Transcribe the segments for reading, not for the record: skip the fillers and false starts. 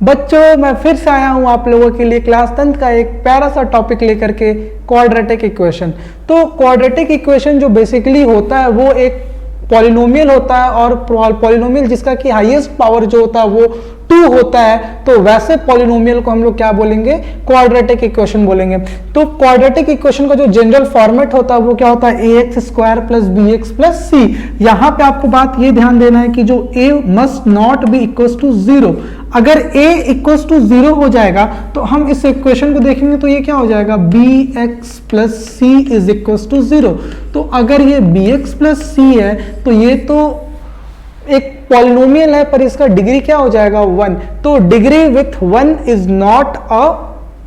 बच्चों मैं फिर से आया हूं आप लोगों के लिए क्लास 10 का एक प्यारा सा टॉपिक लेकर के, क्वाड्रेटिक इक्वेशन। तो क्वाड्रेटिक इक्वेशन जो बेसिकली होता है वो एक पॉलिनोमियल होता है, और पॉलिनोमियल जिसका कि हाईएस्ट पावर जो होता है वो 2 होता है। तो वैसे पॉलिनोमियल को हम लोग क्या बोलेंगे, क्वाड्रेटिक इक्वेशन बोलेंगे। तो क्वाड्रेटिक इक्वेशन का जो जनरल फॉर्मेट होता है वो क्या होता है, ax square plus bx plus c। यहां पे आपको बात ये ध्यान देना है कि जो a must not be equal to 0। अगर a इक्वल टू 0 हो जाएगा तो हम इस इक्वेशन को देखेंगे तो ये क्या हो जाएगा, bx plus c is equal to 0। तो अगर ये bx प्लस c है तो ये तो एक पॉलिनोमियल है, पर इसका डिग्री क्या हो जाएगा, 1। तो degree with 1 is not a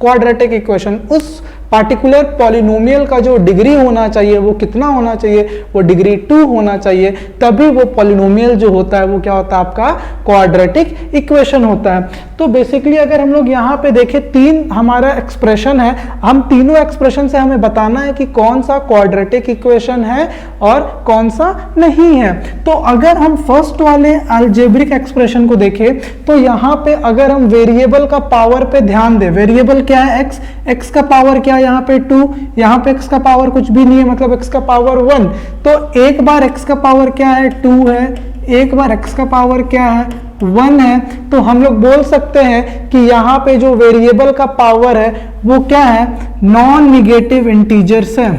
quadratic equation. उस पार्टिकुलर पॉलिनोमियल का जो डिग्री होना चाहिए वो कितना होना चाहिए, वो डिग्री 2 होना चाहिए, तभी वो पॉलिनोमियल जो होता है वो क्या होता है, आपका क्वाड्रेटिक इक्वेशन होता है। तो बेसिकली अगर हम लोग यहाँ पे देखें, 3 हमारा एक्सप्रेशन है, हम तीनों एक्सप्रेशन से हमें बताना है कि कौन सा क्वाड्रेटिक इक्वेशन है और कौन सा नहीं है। तो अगर हम फर्स्ट वाले अलजेब्रिक एक्सप्रेशन को देखें तो यहाँ पे अगर हम वेरिएबल का पावर पे ध्यान दें, वेरिएबल क्या है, x का पावर क्या है यहाँ पे 2, यहाँ पे x का पावर कुछ भी नहीं है, मतलब x का पावर 1। तो एक बार x का पावर क्या है, 2 है, एक बार x का पावर क्या है, 1 है। तो हम लोग बोल सकते हैं कि यहाँ पे जो वेरिएबल का पावर है वो क्या है, नॉन निगेटिव इंटीजर्स है,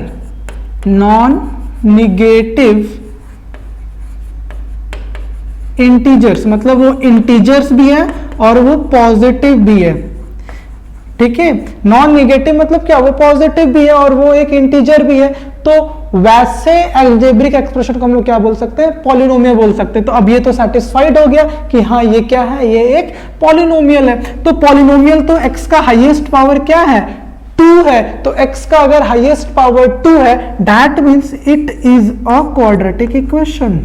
नॉन निगेटिव इंटीजर्स, मतलब वो इंटीजर्स भी है और वो पॉजिटिव भी है। ठीक है, नॉन निगेटिव मतलब क्या, वो पॉजिटिव भी है और वो एक इंटीजर भी है। तो वैसे अलजेब्रिक एक्सप्रेशन को हम लोग क्या बोल सकते हैं, पॉलिनोमियल बोल सकते हैं। तो अब ये तो सेटिस्फाइड हो गया कि हाँ ये क्या है, ये एक पॉलिनोमियल है। तो पॉलिनोमियल तो x का हाईएस्ट पावर क्या है, 2 है। तो x का अगर हाईएस्ट पावर 2 है, that means it is a quadratic equation,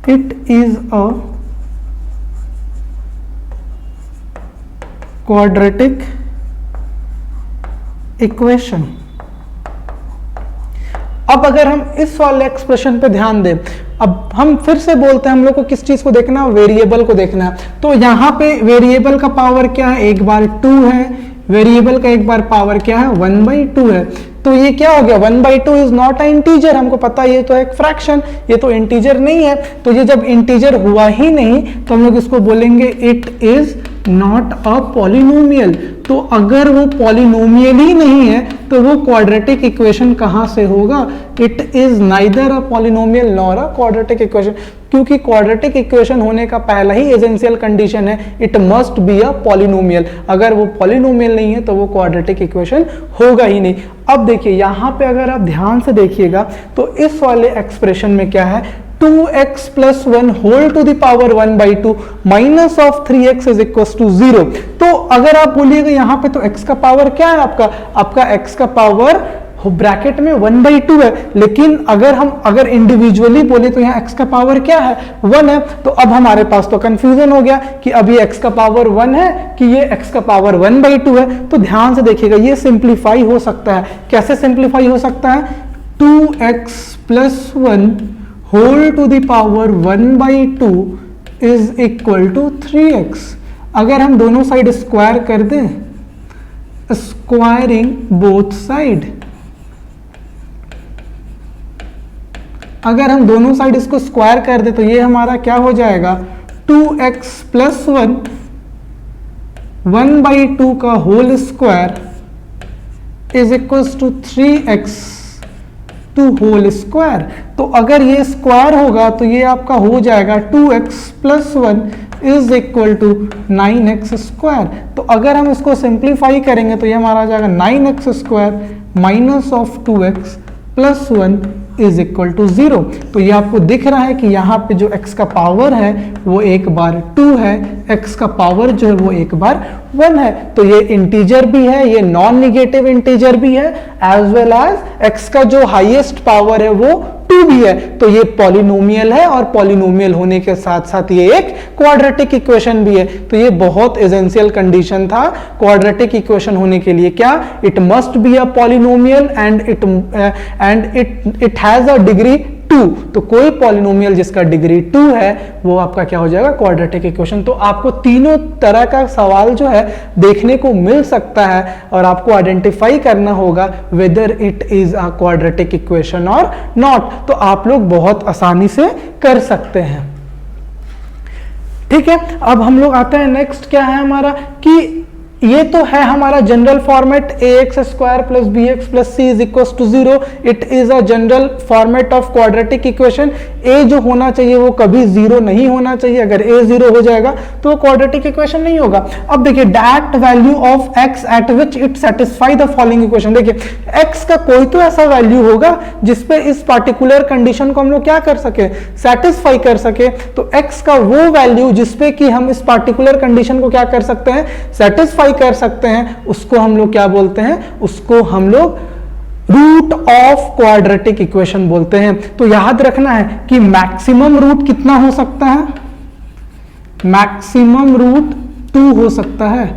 it is a quadratic equation. अब अगर हम इस वाले एक्सप्रेशन पे ध्यान दें, अब हम फिर से बोलते हैं, हम लोग को किस चीज को देखना है, वेरिएबल को देखना है। तो यहां पे वेरिएबल का पावर क्या है, एक बार 2 है, वेरिएबल का एक बार पावर क्या है, 1/2 है। तो ये क्या हो गया, 1/2 इज नॉट अ इंटीजर, हमको पता है ये तो एक फ्रैक्शन, ये तो इंटीजर नहीं है। तो ये जब इंटीजर हुआ ही नहीं तो हम लोग इसको बोलेंगे it is not a polynomial. तो अगर वो पॉलिनोमियल ही नहीं है तो वो क्वाड्रेटिक इक्वेशन कहां से होगा, it is neither a polynomial nor a quadratic equation. क्योंकि क्वाड्रेटिक इक्वेशन होने का पहला ही एसेंशियल कंडीशन है, it must be a polynomial. अगर वो पॉलिनोमियल नहीं है तो वो क्वाड्रेटिक इक्वेशन होगा ही नहीं। अब देखिए यहाँ पे अगर आप ध्यान से देखिएगा तो इस वाले एक्सप्रेशन में क्या है, 2x plus 1 whole to the power 1/2 minus of 3x is equal to 0। तो अगर आप बोलिएगा यहाँ पे तो x का पावर क्या है, आपका x का पावर ब्रैकेट में 1/2 है। लेकिन अगर इंडिविजुअली बोले तो यहाँ x का पावर क्या है, 1 है। तो अब हमारे पास तो कंफ्यूजन हो गया कि अब ये x का पावर 1 है कि ये x का पावर 1/2 है। तो ध्यान से देखिएगा, ये सिंप्लीफाई हो सकता है। कैसे सिंप्लीफाई हो सकता है, 2x plus 1 whole to the power 1/2 is equal to 3x। अगर हम दोनों साइड स्क्वायर कर दें, स्क्वायरिंग बोथ साइड, अगर हम दोनों साइड इसको स्क्वायर कर दे तो ये हमारा क्या हो जाएगा, 2x प्लस 1 1/2 का whole square is equal to 3x to whole square. तो अगर ये स्क्वायर होगा तो ये आपका हो जाएगा 2x plus 1 is equal to 9x square. तो अगर हम इसको सिंप्लीफाई करेंगे तो ये हमारा आ जाएगा 9x square minus of 2x plus 1 is equal to 0। तो ये आपको दिख रहा है कि यहाँ पे जो x का पावर है वो एक बार 2 है, x का पावर जो है वो एक बार 1 है। तो ये इंटीजर भी है, ये नॉन निगेटिव इंटीजर भी है, एज वेल एज x का जो हाईएस्ट पावर है वो 2 भी है। तो ये पॉलिनोमियल है और पॉलिनोमियल होने के साथ साथ ये एक क्वाड्रेटिक इक्वेशन भी है। तो ये बहुत एसेंशियल कंडीशन था क्वाड्रेटिक इक्वेशन होने के लिए, क्या, it must be a polynomial and it has a degree 2, तो कोई पॉलिनोमियल जिसका डिग्री 2 है वो आपका क्या हो जाएगा, क्वाड्रेटिक इक्वेशन। तो आपको तीनों तरह का सवाल जो है देखने को मिल सकता है और आपको आइडेंटिफाई करना होगा whether it is a quadratic equation और नॉट। तो आप लोग बहुत आसानी से कर सकते हैं। ठीक है, अब हम लोग आते हैं नेक्स्ट, क्या है हमारा कि ये तो है हमारा general format ax square plus B X plus C is equal to 0। It is a general format of quadratic equation. a जो होना चाहिए वो कभी 0 नहीं होना चाहिए। अगर a 0 हो जाएगा तो वो क्वाड्रेटिक इक्वेशन नहीं होगा। अब देखिए that value of x eight which it satisfy the following equation. देखिए x का कोई तो ऐसा वैल्यू होगा जिसपे इस पार्टिकुलर कंडीशन को हम लोग क्या कर सके, सेटिस्फाई कर सके। तो x का वो वैल्यू जिसपे कि हम इस पार्टिकुलर कंडीशन को क्या कर सकते हैं, सेटिस्फाई कर सकते हैं, उसको हम लोग क्या बोलते हैं, उसको हम लोग रूट ऑफ क्वाड्रेटिक इक्वेशन बोलते हैं। तो याद रखना है कि मैक्सिमम रूट कितना हो सकता है, मैक्सिमम रूट 2 हो सकता है।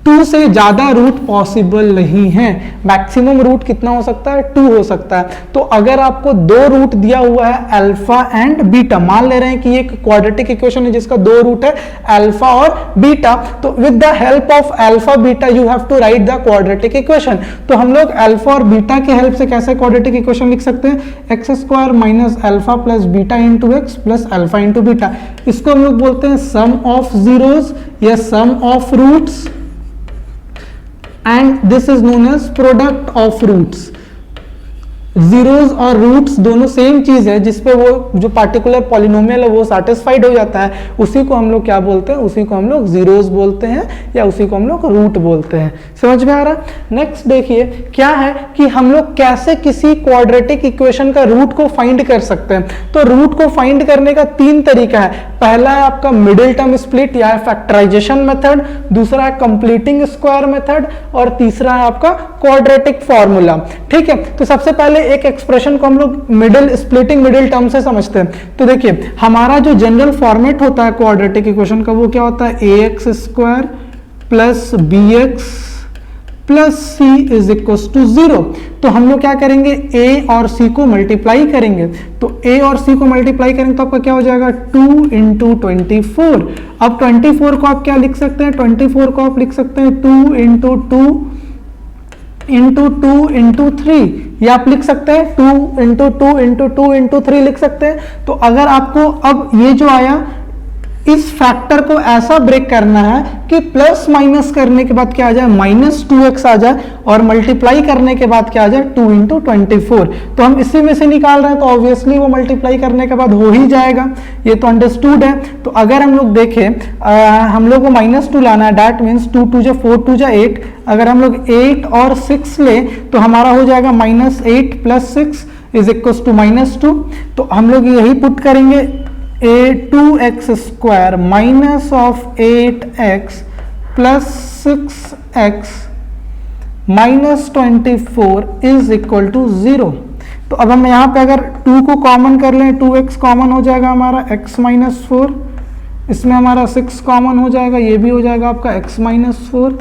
2 से ज्यादा रूट पॉसिबल नहीं है। मैक्सिमम रूट कितना हो सकता है, 2 हो सकता है। तो अगर आपको 2 रूट दिया हुआ है अल्फा एंड बीटा, मान ले रहे हैं कि ये क्वाड्रेटिक इक्वेशन है जिसका 2 रूट है अल्फा और बीटा, तो with the help of alpha beta you have to write the quadratic equation. तो हम लोग अल्फा और बीटा के हेल्प से कैसे क्वाड्रेटिक इक्वेशन लिख सकते हैं, x square minus alpha plus beta into x plus alpha into beta. इसको हम लोग बोलते हैं सम ऑफ जीरोस या sum of roots, and this is known as product of roots। Zeros और रूट्स दोनों सेम चीज है, जिसपे वो जो पार्टिकुलर पॉलिनोमियल है वो सेटिस्फाइड हो जाता है, उसी को हम लोग क्या बोलते हैं, उसी को हम लोग जीरोस बोलते हैं या उसी को हम लोग रूट बोलते हैं। समझ में आ रहा। नेक्स्ट देखिए क्या है कि हम लोग कैसे किसी क्वाड्रेटिक इक्वेशन का रूट को फाइंड कर सकते हैं। तो रूट को फाइंड करने का 3 तरीका है। पहला है आपका मिडिल टर्म स्प्लिट या फैक्टराइजेशन मेथड, दूसरा है कंप्लीटिंग स्क्वायर मेथड और तीसरा है आपका क्वाड्रेटिक फॉर्मूला। ठीक है, तो सबसे पहले एक एक्सप्रेशन को हम लोग स्प्लिटिंग मिडिल टर्म से समझते हैं। तो देखिए हमारा जो जनरल फॉर्मेट होता है क्वाड्रेटिक इक्वेशन का वो क्या होता है, ax square plus B X plus C is equal to 0। तो हम लोग क्या करेंगे, a और c को मल्टीप्लाई करेंगे। तो a और c को मल्टीप्लाई करेंगे तो आपका क्या हो जाएगा, 2 इंटू 24। अब 24 को आप क्या लिख सकते हैं, 24 को आप लिख सकते हैं 2 इंटू 2 इंटू 2 इंटू 3, या आप लिख सकते हैं 2 इंटू 2 इंटू 2 इंटू 3 लिख सकते हैं। तो अगर आपको अब ये जो आया इस फैक्टर को ऐसा ब्रेक करना है कि प्लस माइनस करने के बाद क्या आ जाए, -2x आ जाए और मल्टीप्लाई करने के बाद क्या आ जाए, 2 इंटू 24। तो हम इसी में से निकाल रहे हैं तो ऑब्वियसली वो मल्टीप्लाई करने के बाद हो ही जाएगा, ये तो अंडरस्टूड है। तो अगर हम लोग देखें हम लोग को -2 लाना है, दैट मीन्स 2 2 जा 4 2 जा 8। अगर हम लोग 8 और 6 ले तो हमारा हो जाएगा -8 प्लस 6 इज इक्वल टू -2। तो हम लोग यही पुट करेंगे, 2x square minus of 8x plus 6x minus 24 is equal to 0। तो अब हम यहाँ पे अगर 2 को कॉमन कर लें, 2x कॉमन हो जाएगा हमारा x माइनस 4, इसमें हमारा 6 कॉमन हो जाएगा, ये भी हो जाएगा आपका x minus 4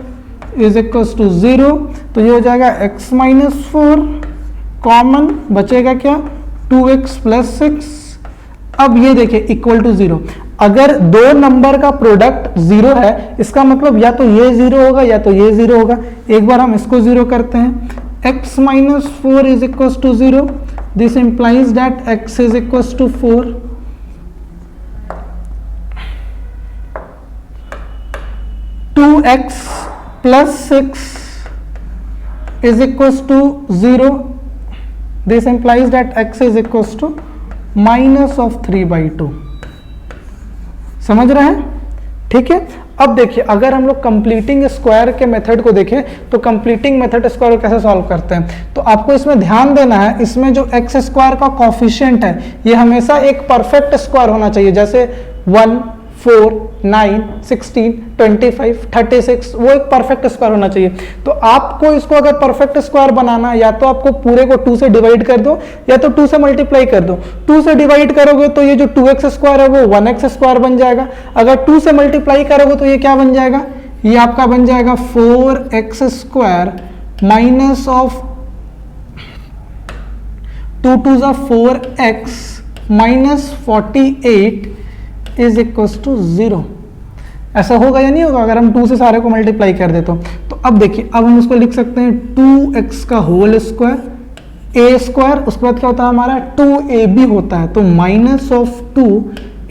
is equal to 0। तो ये हो जाएगा x माइनस 4 कॉमन, बचेगा क्या, 2x प्लस 6। अब ये देखिए इक्वल टू 0। अगर दो नंबर का प्रोडक्ट 0 है इसका मतलब या तो ये 0 होगा या तो ये 0 होगा। एक बार हम इसको 0 करते हैं, x minus 4 is equal to 0, this implies that x is equal to 4। Two X plus 6 is equal to 0, this implies that x is equal to -3/2। समझ रहे हैं, ठीक है। अब देखिए अगर हम लोग कंप्लीटिंग स्क्वायर के मेथड को देखें तो कंप्लीटिंग मेथड स्क्वायर कैसे सॉल्व करते हैं, तो आपको इसमें ध्यान देना है, इसमें जो एक्स स्क्वायर का कॉफिशिएंट है ये हमेशा एक परफेक्ट स्क्वायर होना चाहिए। जैसे 1 4 9 16 25 36 वो एक परफेक्ट स्क्वायर होना चाहिए। तो आपको इसको अगर परफेक्ट स्क्वायर बनाना है या तो आपको पूरे को 2 से डिवाइड कर दो या तो 2 से मल्टीप्लाई कर दो। 2 से डिवाइड करोगे तो ये जो 2x स्क्वायर है वो 1x स्क्वायर बन जाएगा। अगर 2 से मल्टीप्लाई करोगे तो ये क्या बन जाएगा, ये आपका बन जाएगा 4x square minus of 2 to ज़ा 4x minus 48 is equal to 0। ऐसा होगा या नहीं होगा अगर हम 2 से सारे को मल्टीप्लाई कर दे तो अब देखिए, अब हम उसको लिख सकते हैं 2x का होल स्क्वायर ए स्क्वायर, उसके बाद क्या होता है हमारा 2ab होता है, तो माइनस ऑफ 2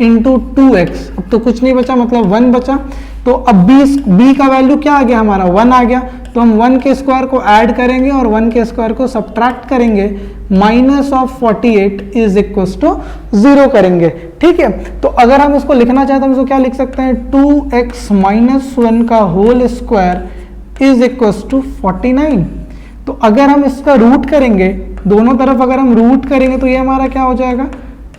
इंटू 2x। अब तो कुछ नहीं बचा, मतलब 1 बचा। तो अब b का वैल्यू क्या आ गया हमारा 1 आ गया, तो हम 1 के स्क्वायर को ऐड करेंगे और 1 के स्क्वायर को सब्ट्रैक्ट करेंगे, minus of 48 is equal to 0 करेंगे। ठीक है, तो अगर हम इसको लिखना चाहते हैं हम इसको क्या लिख सकते हैं, 2x माइनस 1 का whole square is equal to 49। तो अगर हम इसका रूट करेंगे, दोनों तरफ अगर हम रूट करेंगे तो ये हमारा क्या हो जाएगा,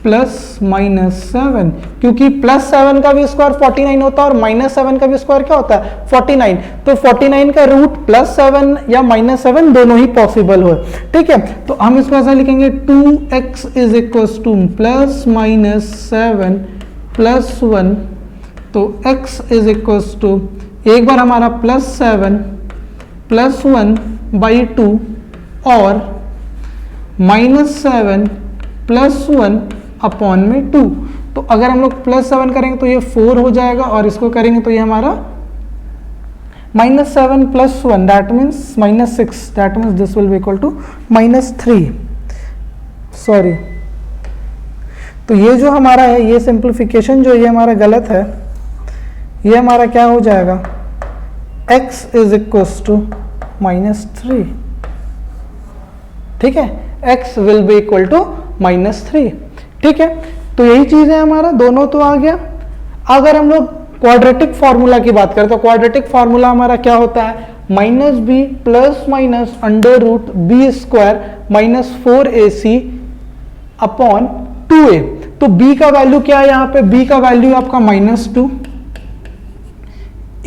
प्लस माइनस 7, क्योंकि प्लस 7 का भी स्क्वायर 49 होता है और माइनस 7 का भी स्क्वायर क्या होता है 49। तो 49 का रूट प्लस 7 या माइनस 7 दोनों ही पॉसिबल हो। ठीक है, तो हम इसको ऐसा लिखेंगे 2x is equal two plus minus 7 plus 1, तो x इज इक्व टू एक बार हमारा प्लस 7 प्लस 1 बाई 2 और माइनस 7 प्लस 1 अपॉन में 2। तो अगर हम लोग प्लस 7 करेंगे तो ये 4 हो जाएगा और इसको करेंगे तो ये हमारा minus 7 plus 1 that means minus 6, that means this will be equal to minus 3। Sorry, तो ये जो हमारा है ये सिंप्लीफिकेशन जो ये हमारा गलत है, ये हमारा क्या हो जाएगा, x is equal to minus 3। ठीक है, x will be equal to minus 3। ठीक है, तो यही चीज है हमारा, दोनों तो आ गया। अगर हम लोग क्वाड्रेटिक फॉर्मूला की बात करें तो क्वाड्रेटिक फॉर्मूला हमारा क्या होता है, minus B plus minus under root B square minus 4ac upon 2a। तो b का वैल्यू क्या है यहाँ पे, b का वैल्यू आपका माइनस 2,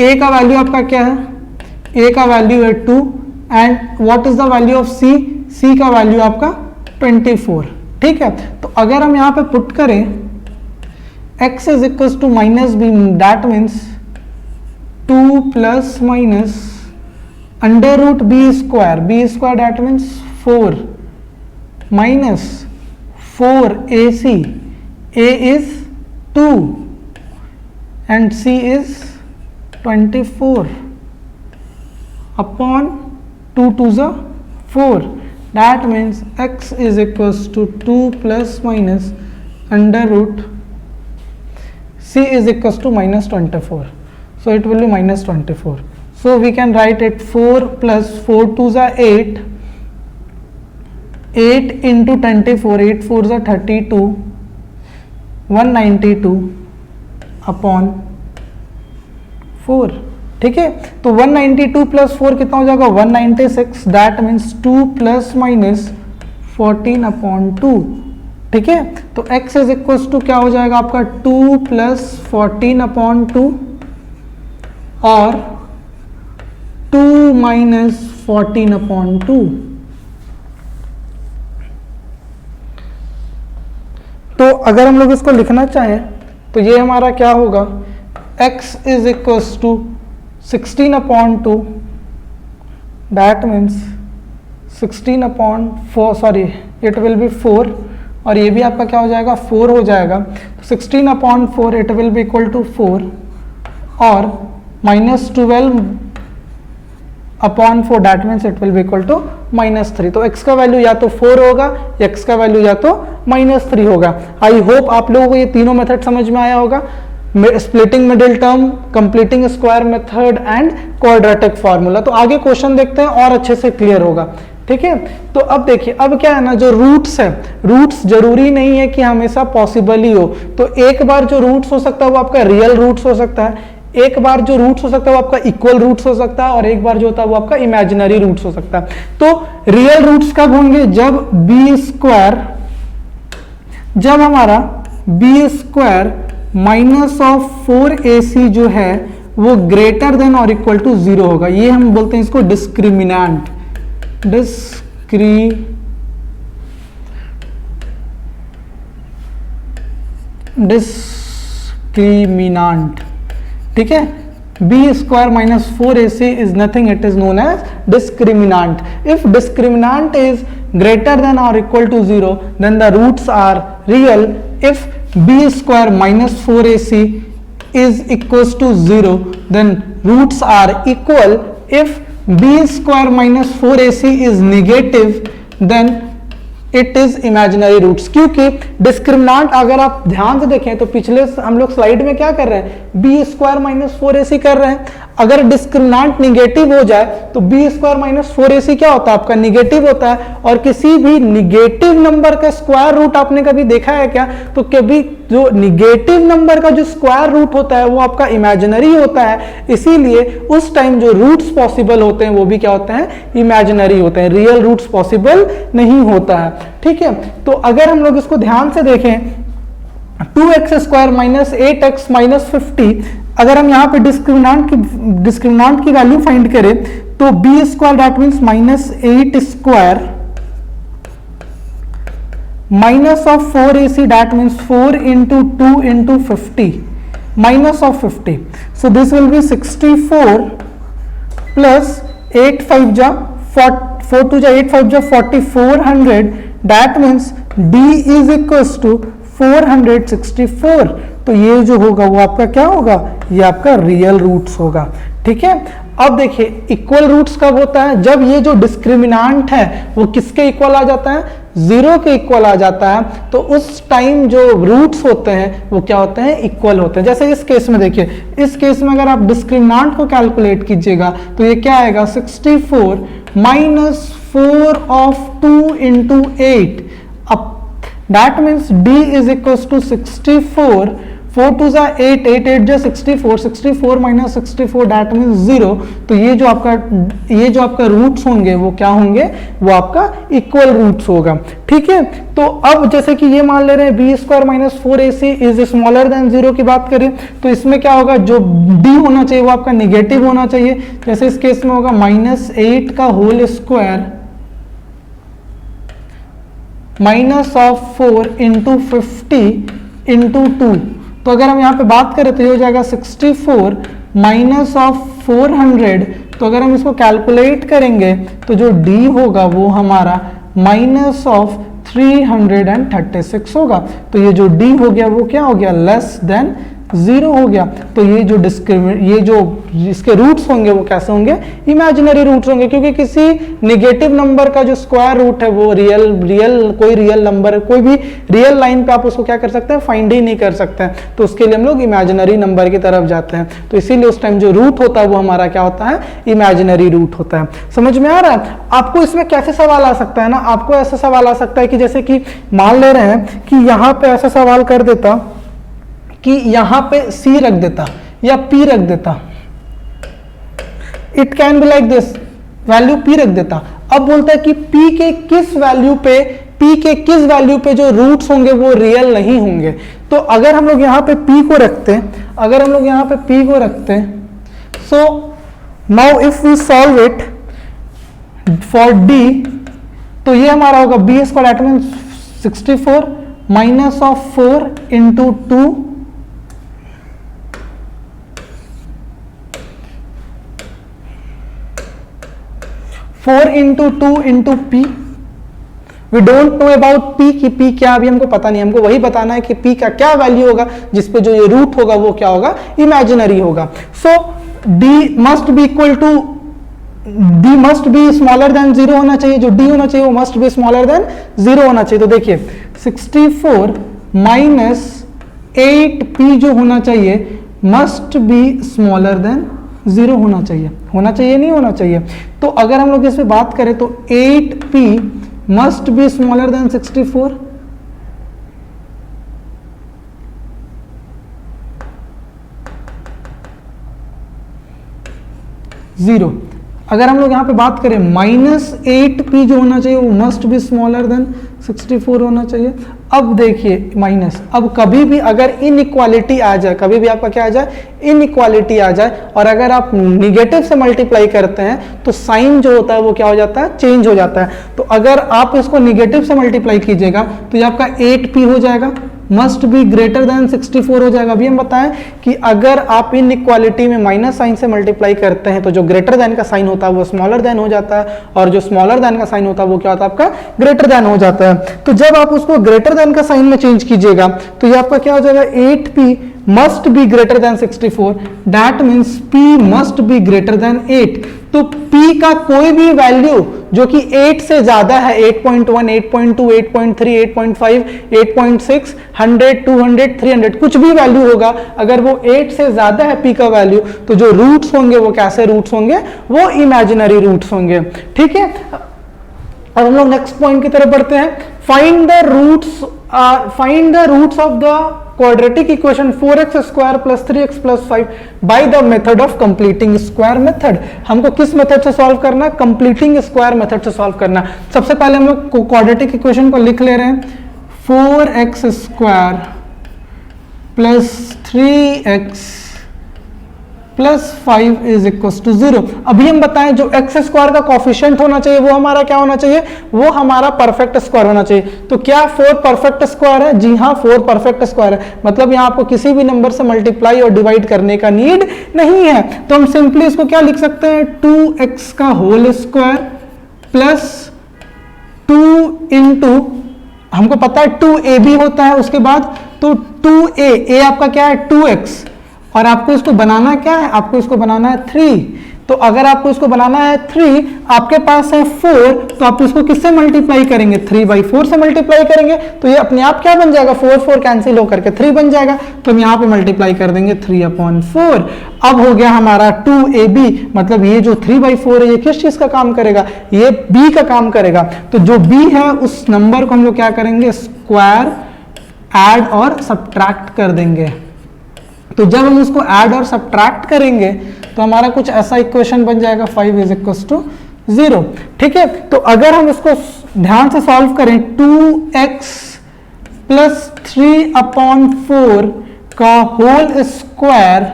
a का वैल्यू आपका क्या है, a का वैल्यू है 2 and what is the value of c का वैल्यू आपका 24। ठीक है, तो अगर हम यहाँ पे पुट करें x is equal to minus B, that means 2 plus minus under root B square that means 4 minus 4ac, a is 2 and c is 24 upon 2 to the 4, that means x is equals to 2 plus minus under root c is equals to minus 24, so it will be minus 24. So we can write it 4 plus 4 to the 8 into 24, 8 4 the 32, 192 upon 4। ठीक है, तो 192 plus 4 कितना हो जाएगा 196, that means 2 plus minus 14 upon 2। ठीक है, तो x is equal to क्या हो जाएगा आपका 2 प्लस 14 अपॉन 2 और 2 माइनस 14 अपॉन 2। तो अगर हम लोग इसको लिखना चाहें तो ये हमारा क्या होगा, x is equal to 16 upon 2, that means 16 upon 4, sorry it will be 4 और ये भी आपका क्या हो जाएगा 4 हो जाएगा, तो 16 upon 4 it will be equal to 4 और minus 12 upon 4 that means it will be equal to minus 3। तो x का वैल्यू या तो 4 होगा, x का वैल्यू या तो minus 3 होगा। आई होप आप लोगों को ये तीनों मेथड समझ में आया होगा, splitting middle term, completing square method and quadratic formula. तो आगे क्वेश्चन देखते हैं और अच्छे से क्लियर होगा। ठीक है, तो अब देखिए, अब क्या है ना, जो रूट्स है, रूट्स जरूरी नहीं है कि हमेशा पॉसिबल ही हो। तो एक बार जो रूट्स हो सकता है वो आपका रियल रूट्स हो सकता है, एक बार जो रूट्स हो सकता है वो आपका इक्वल रूट्स हो सकता है और एक बार जो होता है वो आपका इमेजिनरी रूट्स हो सकता है। तो रियल रूट्स कब होंगे, जब बी स्क्वायर, जब हमारा B square minus of 4ac जो है वो ग्रेटर देन और इक्वल टू 0 होगा। ये हम बोलते हैं इसको डिस्क्रिमिनेंट, डिस्क्रिमिनेंट। ठीक है, B square minus 4ac is nothing, it is known as discriminant. If discriminant is greater than or equal to 0, then the roots are real. If b square minus 4ac is equals to 0, then roots are equal. If b square minus 4ac is negative, then it is imaginary roots. क्योंकि discriminant अगर आप ध्यान से देखें तो पिछले हम लोग स्लाइड में क्या कर रहे हैं, बी स्क्वायर माइनस 4ac कर रहे हैं। अगर डिस्क्रिमिनांट निगेटिव हो जाए तो बी स्क्वायर माइनस 4ac क्या होता है, आपका निगेटिव होता है। और किसी भी निगेटिव नंबर का स्क्वायर रूट आपने कभी देखा है क्या, तो कभी जो निगेटिव नंबर का जो स्क्वायर रूट होता है वो आपका इमेजिनरी होता है। इसीलिए उस टाइम जो रूट्स पॉसिबल होते हैं वो भी क्या होते हैं, इमेजिनरी होते हैं, रियल रूट्स पॉसिबल नहीं होता है। ठीक है, तो अगर हम लोग इसको ध्यान से देखें, 2x square minus 8x minus 50, अगर हम यहाँ पे डिस्क्रिमिनांट की वैल्यू फाइंड करें तो B square that means minus 8 square minus of 4ac that means 4 into 2 into 50 minus of 50. So this will be 64 plus 8 5 ja 4 2 ja 8 5 ja 4400, that means d is equals to 464। तो ये जो होगा वो आपका क्या होगा, ये आपका रियल रूट्स होगा। ठीक है, अब देखिए इक्वल रूट्स कब होता है, जब ये जो डिस्क्रिमिनांट है वो किसके इक्वल आ जाता है, 0 के इक्वल आ जाता है। तो उस टाइम जो रूट्स होते हैं वो क्या होते हैं, इक्वल होते हैं। जैसे इस केस में देखिए, इस केस में अगर आप डिस्क्रिमिनांट को कैलकुलेट कीजिएगा तो ये क्या आएगा, 64 माइनस 4 ऑफ 2 इंटू 8, अब that means d is equal to 64, 4 2 जा 8, 8 8 जा 64, 64 माइनस 64 दैट मीन्स 0। तो ये जो आपका रूट्स होंगे वो क्या होंगे, वो आपका इक्वल रूट्स होगा। ठीक है, तो अब जैसे कि ये मान ले रहे हैं B square minus 4ac is smaller than 0 की बात करें तो इसमें क्या होगा, जो d होना चाहिए वो आपका निगेटिव होना चाहिए। जैसे इस केस में होगा माइनस 8 का whole square minus of 4 into 50 into 2। तो अगर हम यहाँ पे बात करें तो ये हो जाएगा 64 माइनस ऑफ 400। तो अगर हम इसको कैलकुलेट करेंगे तो जो d होगा वो हमारा माइनस ऑफ 336 होगा। तो ये जो d हो गया वो क्या हो गया, लेस देन 0 हो गया। तो ये जो इसके रूट्स होंगे वो कैसे होंगे, इमेजिनरी रूट्स होंगे, क्योंकि किसी नेगेटिव नंबर का जो स्क्वायर रूट है वो कोई रियल नंबर, कोई भी रियल लाइन पे आप उसको क्या कर सकते हैं, फाइंड ही नहीं कर सकते हैं। तो उसके लिए हम लोग इमेजिनरी नंबर की तरफ जाते हैं। तो इसीलिए उस टाइम जो रूट होता है वो हमारा क्या होता है, इमेजिनरी रूट होता है। समझ में आ रहा है आपको? इसमें कैसे सवाल आ सकता है ना, आपको ऐसा सवाल आ सकता है कि जैसे कि मान ले रहे हैं कि यहाँ पे ऐसा सवाल कर देता कि यहां पे c रख देता या p रख देता, it can be like this, value p रख देता। अब बोलता है कि p के किस वैल्यू पे जो रूट्स होंगे वो रियल नहीं होंगे। तो अगर हम लोग यहां पे p को रखते हैं, so now if we solve it for d, तो ये हमारा होगा b square that means 64 minus of 4 into 2 4 into 2 into P. We don't know about p की p क्या, अभी हमको पता नहीं, हमको वही बताना है कि p का क्या वैल्यू होगा जिसपे जो ये रूट होगा वो क्या होगा, इमेजिनरी होगा। So d must be equal to, d must be smaller than 0 होना चाहिए, जो d होना चाहिए वो मस्ट बी स्मॉलर देन 0 होना चाहिए। तो देखिए 64 माइनस 8p जो होना चाहिए मस्ट बी स्मॉलर देन 0 होना चाहिए नहीं होना चाहिए। तो अगर हम लोग इस पे बात करें तो 8p must be smaller then 64, zero. अगर हम लोग यहाँ पे बात करें माइनस 8p जो होना चाहिए वो मस्ट बी स्मॉलर देन 64 होना चाहिए। अब देखिए माइनस, अब कभी भी अगर इनइक्वालिटी आ जाए, कभी भी आपका क्या आ जाए, इनइक्वालिटी आ जाए, और अगर आप निगेटिव से मल्टीप्लाई करते हैं तो साइन जो होता है वो क्या हो जाता है, चेंज हो जाता है। तो अगर आप इसको निगेटिव से मल्टीप्लाई कीजिएगा तो ये आपका 8p हो जाएगा, मस्ट बी ग्रेटर देन 64 हो जाएगा। अभी हम बताएं कि अगर आप इन इक्वालिटी में माइनस साइन से मल्टीप्लाई करते हैं तो जो ग्रेटर देन का साइन होता है वो स्मॉलर देन हो जाता है, और जो स्मॉलर देन का साइन होता है वो क्या होता है आपका ग्रेटर देन हो जाता है। तो जब आप उसको ग्रेटर देन का साइन में चेंज कीजिएगा तो ये आपका क्या हो जाएगा 8p must be greater than 64, that means p must be greater than 8। तो p का कोई भी वैल्यू जो कि 8 से ज्यादा है, 8.1, 8.2, 8.3, 8.5, 8.6, 100, 200, 300 कुछ भी वैल्यू होगा, अगर वो 8 से ज्यादा है p का वैल्यू तो जो रूट्स होंगे वो कैसे रूट्स होंगे, वो इमेजिनरी रूट्स होंगे। ठीक है, अब हम लोग नेक्स्ट पॉइंट की तरफ बढ़ते हैं। Find the roots of the quadratic equation 4x square plus 3x plus 5 by the method of completing square method. हमको किस मेथड से सॉल्व करना, कंप्लीटिंग स्क्वायर मेथड से सॉल्व करना। सबसे पहले हम लोग क्वाड्रेटिक इक्वेशन को लिख ले रहे हैं, 4x square plus 3x plus 5 is equal to 0। अभी हम बताएं जो एक्स स्क्वायर का कॉफिशिएंट होना चाहिए वो हमारा क्या होना चाहिए, वो हमारा परफेक्ट स्क्वायर होना चाहिए। तो क्या 4 परफेक्ट स्क्वायर है? जी हाँ, 4 परफेक्ट स्क्वायर है, मतलब यहाँ आपको किसी भी नंबर से मल्टीप्लाई और डिवाइड करने का नीड नहीं है। तो हम सिंपली इसको क्या लिख सकते हैं, 2x का होल स्क्वायर प्लस 2 इंटू, हमको पता है 2ab होता है उसके बाद, तो 2a आपका क्या है 2x, और आपको इसको बनाना क्या है, आपको इसको बनाना है 3। तो अगर आपको इसको बनाना है 3, आपके पास है 4, तो आप इसको किससे मल्टीप्लाई करेंगे, 3/4 से मल्टीप्लाई करेंगे, तो ये अपने आप क्या बन जाएगा, 4 कैंसिल होकर के 3 बन जाएगा। तो हम यहाँ पे मल्टीप्लाई कर देंगे 3/4। अब हो गया हमारा 2ab, मतलब ये जो 3/4 है ये किस चीज का काम करेगा, ये b का काम करेगा। तो जो b है उस नंबर को हम लोग क्या करेंगे, स्क्वायर ऐड और सब्ट्रैक्ट कर देंगे। तो जब हम उसको ऐड और सब्ट्रैक्ट करेंगे तो हमारा कुछ ऐसा इक्वेशन बन जाएगा 5 इज इक्वल टू 0। ठीक है, तो अगर हम इसको ध्यान से सॉल्व करें, 2x प्लस 3/4 का whole square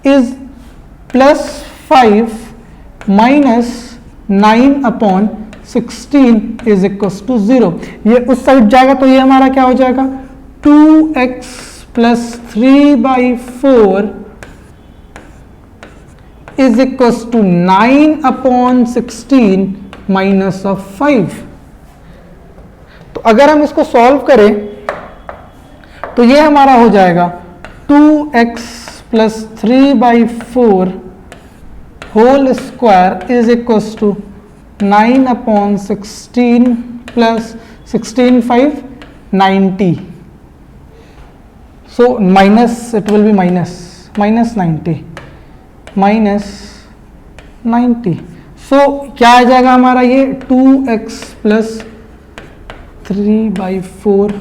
is plus 5 minus 9/16 is equal to 0। ये उस साइड जाएगा तो ये हमारा क्या हो जाएगा, 2x plus 3/4 is equal to 9/16 minus of 5। तो अगर हम इसको सॉल्व करें तो ये हमारा हो जाएगा 2x plus 3/4 whole square is equal to 9/16 plus 16 5 90। So minus, it will be minus 90 minus 90। So क्या आ जाएगा हमारा ये 2x plus 3/4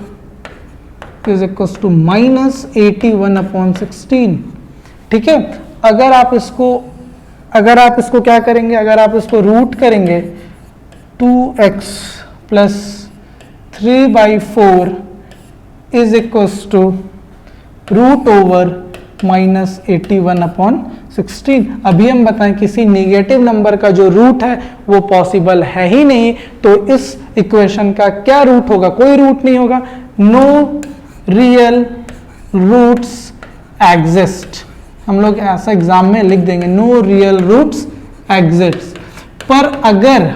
is equal to minus 81/16। ठीक है, अगर आप इसको क्या करेंगे, अगर आप इसको रूट करेंगे 2x plus 3/4 is equal to root over minus 81/16। अभी हम बताएं किसी नेगेटिव नंबर का जो रूट है वो पॉसिबल है ही नहीं, तो इस इक्वेशन का क्या रूट होगा, कोई रूट नहीं होगा। नो रियल रूट्स एग्जिस्ट, हम लोग ऐसा एग्जाम में लिख देंगे, नो रियल रूट्स एग्जिस्ट। पर अगर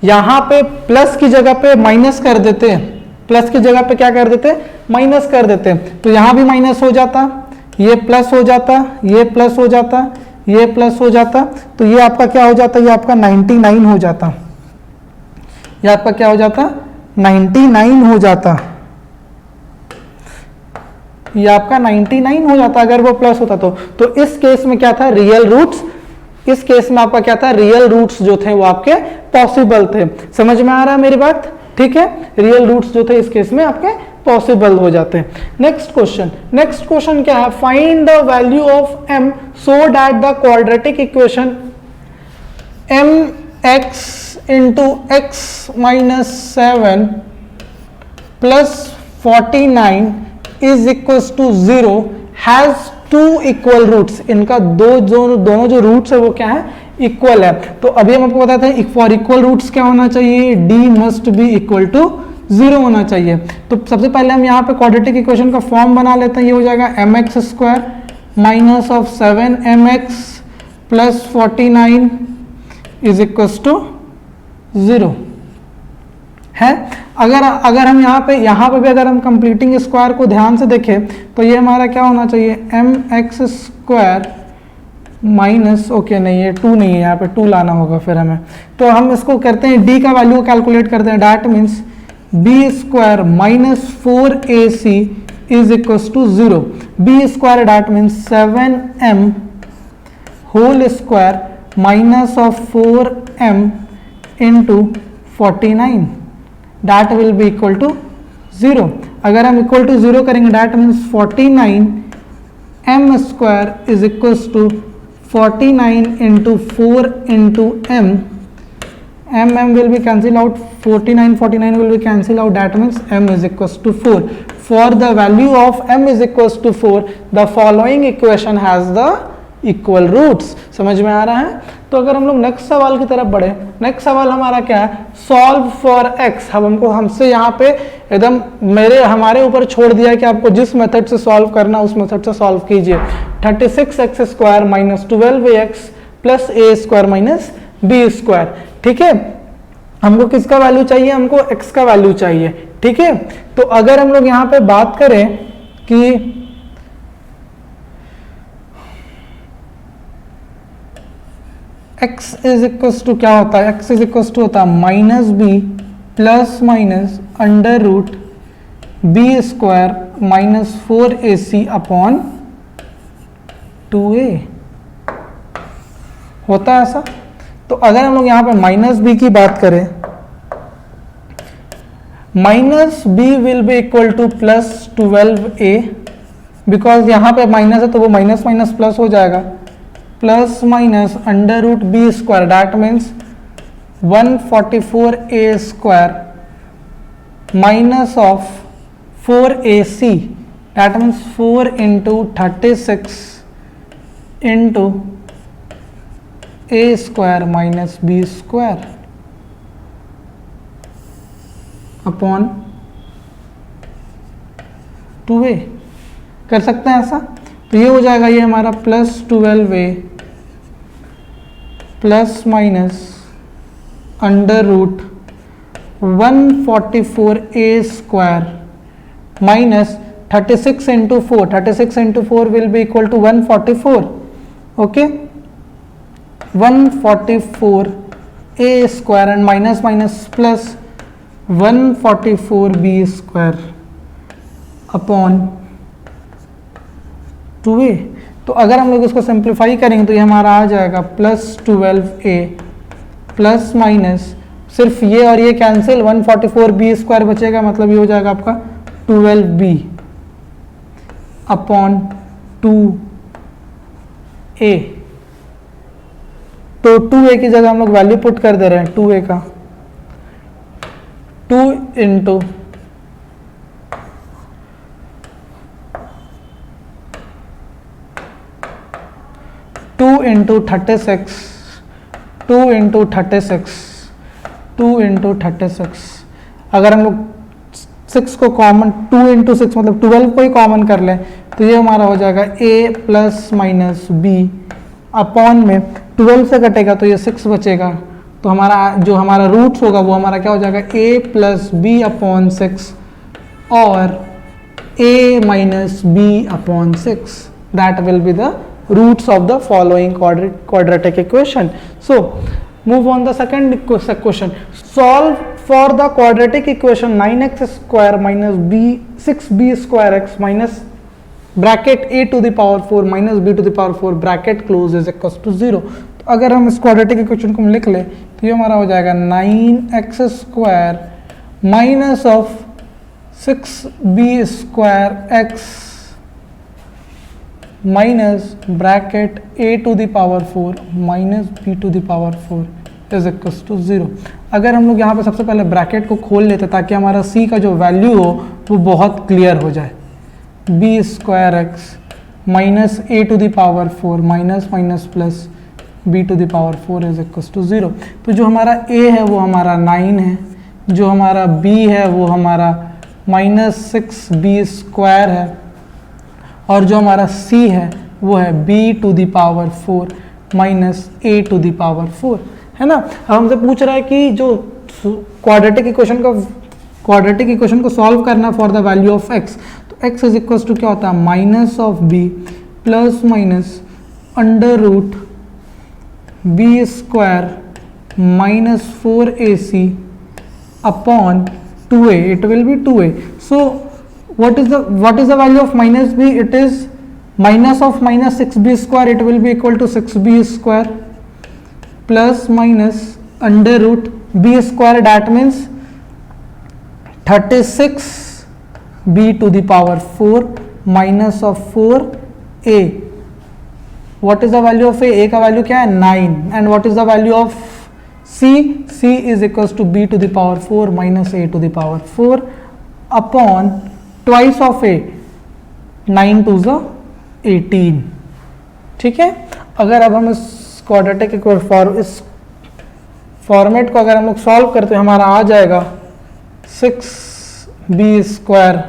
यहां पे प्लस की जगह पे माइनस कर देते, प्लस की जगह पे क्या कर देते, माइनस कर देते, तो यहां भी माइनस हो जाता, ये प्लस हो जाता, ये प्लस हो जाता, ये प्लस हो जाता, तो ये आपका क्या हो जाता, ये आपका 99 हो जाता, ये आपका क्या हो जाता, 99 हो जाता, ये आपका 99 हो जाता अगर वो प्लस होता तो इस केस में क्या था, रियल रूट्स, इस केस में आपका क्या था, रियल रूट्स जो थे वो आपके पॉसिबल थे। समझ में आ रहा है मेरी बात? ठीक है, रियल रूट्स जो थे इस केस में आपके पॉसिबल हो जाते हैं। नेक्स्ट क्वेश्चन क्या है, find the value of m so that the quadratic equation mx into x minus 7 plus 49 is equal to 0 has 2 equal roots. इनका दोनों जो रूट्स है वो क्या है, इक्वल है। तो अभी हम आपको बताते हैं फॉर इक्वल रूट्स क्या होना चाहिए, d must be equal to 0 होना चाहिए। तो सबसे पहले हम यहाँ पे क्वाड्रेटिक इक्वेशन का फॉर्म बना लेते हैं। ये हो जाएगा mx square minus of 7mx plus 49 is equal to 0 है। अगर हम यहाँ पे भी अगर हम कंप्लीटिंग स्क्वायर को ध्यान से देखें तो ये हमारा क्या होना चाहिए, mx स्क्वायर माइनस, ओके नहीं ये 2 नहीं है, यहाँ पे 2 लाना होगा फिर हमें। तो हम इसको करते हैं d का वैल्यू कैलकुलेट करते हैं। That means b square minus 4ac is equal to 0। b square that means 7m whole square minus of 4m into 49 that will be equal to 0। अगर हम इक्वल टू 0 करेंगे that means 49 m square is equal to 49 into 4 into m will be cancel out, 49 will be cancel out, that means m is equals to 4. For the value of m is equals to 4, the following equation has the equal roots. समझ में आ रहा है? तो अगर हम लोग next सवाल की तरफ बढ़े, नेक्स्ट सवाल हमारा क्या है, सॉल्व फॉर x। अब हमसे यहाँ पे एकदम हमारे ऊपर छोड़ दिया कि आपको जिस मेथड से सॉल्व करना उस मेथड से सॉल्व कीजिए। 36x square minus 12ax plus a square minus b square. ठीक है, हमको किसका वैल्यू चाहिए, हमको x का वैल्यू चाहिए। ठीक है, तो अगर हम लोग यहाँ पे बात करें कि x इज इक्वल्स टू क्या होता है, x इज इक्वल्स टू होता है minus B plus minus under root B square minus 4ac upon 2a होता है ऐसा। तो अगर हम लोग यहाँ पे माइनस बी की बात करें, minus B will be equal to plus 12a, because यहाँ पे माइनस है तो वो माइनस माइनस प्लस हो जाएगा, plus minus under root B square that means 144a square minus of 4ac that means 4 into 36 into a square minus B square upon 2a। कर सकते हैं ऐसा, तो ये हो जाएगा, ये हमारा plus 12a plus minus under root 144a square minus 36 into 4, 36 into 4 will be equal to 144, okay 144a square and minus minus plus 144b square upon 2a। तो अगर हम लोग इसको सिंप्लीफाई करेंगे तो ये हमारा आ जाएगा प्लस 12a प्लस माइनस, सिर्फ ये और ये कैंसिल, 144b स्क्वायर बचेगा, मतलब ये हो जाएगा आपका 12b अपॉन 2a। तो 2a की जगह हम लोग वैल्यू पुट कर दे रहे हैं, 2a का 2 इंटू 2 इंटू 36, 2 इंटू 36, 2 इंटू 36। अगर हम लोग 6 को कॉमन, 2 इंटू 6 मतलब 12 को ही कॉमन कर लें तो ये हमारा हो जाएगा a plus minus B upon में 12 से कटेगा तो ये 6 बचेगा, तो हमारा जो हमारा रूट्स होगा वो हमारा क्या हो जाएगा a प्लस बी अपॉन 6 और a minus B upon 6, that will be the roots of the following quadratic equation. So move on the second question. Solve for the quadratic equation 9x square minus b 6b square x minus bracket a to the power 4 minus b to the power 4 bracket close is equals to 0। तो अगर हम इस quadratic equation को हम लिख ले तो ये हमारा हो जाएगा 9x square minus of 6b square x minus bracket a to the power 4 minus b to the power 4 is equals to 0। अगर हम लोग यहाँ पे सबसे पहले ब्रैकेट को खोल लेते ताकि हमारा c का जो वैल्यू हो वो बहुत क्लियर हो जाए, b square x minus a to the power 4 minus minus plus b to the power 4 is equals to 0। तो जो हमारा a है वो हमारा 9 है, जो हमारा b है वो हमारा -6b² है, और जो हमारा c है वो है b⁴ -a⁴ है ना। अब हमसे पूछ रहा है कि जो क्वाड्रेटिक इक्वेशन को सॉल्व करना for the value of x, तो x इज इक्वल टू क्या होता है, -b ± √b² -4ac upon 2a. It will be 2a. So what is the value of -b? It is minus of -6b². It will be equal to 6b² plus minus √b². That means 36b⁴ minus of 4a. What is the value of a का value क्या है, 9. And what is the value of c? c is equals to b⁴ minus a⁴ upon twice of a, 9 to the 18. ठीक है। अगर अब हम इस quadratic इस फॉर्मेट को अगर हम लोग सॉल्व करते हैं, हमारा आ जाएगा 6b²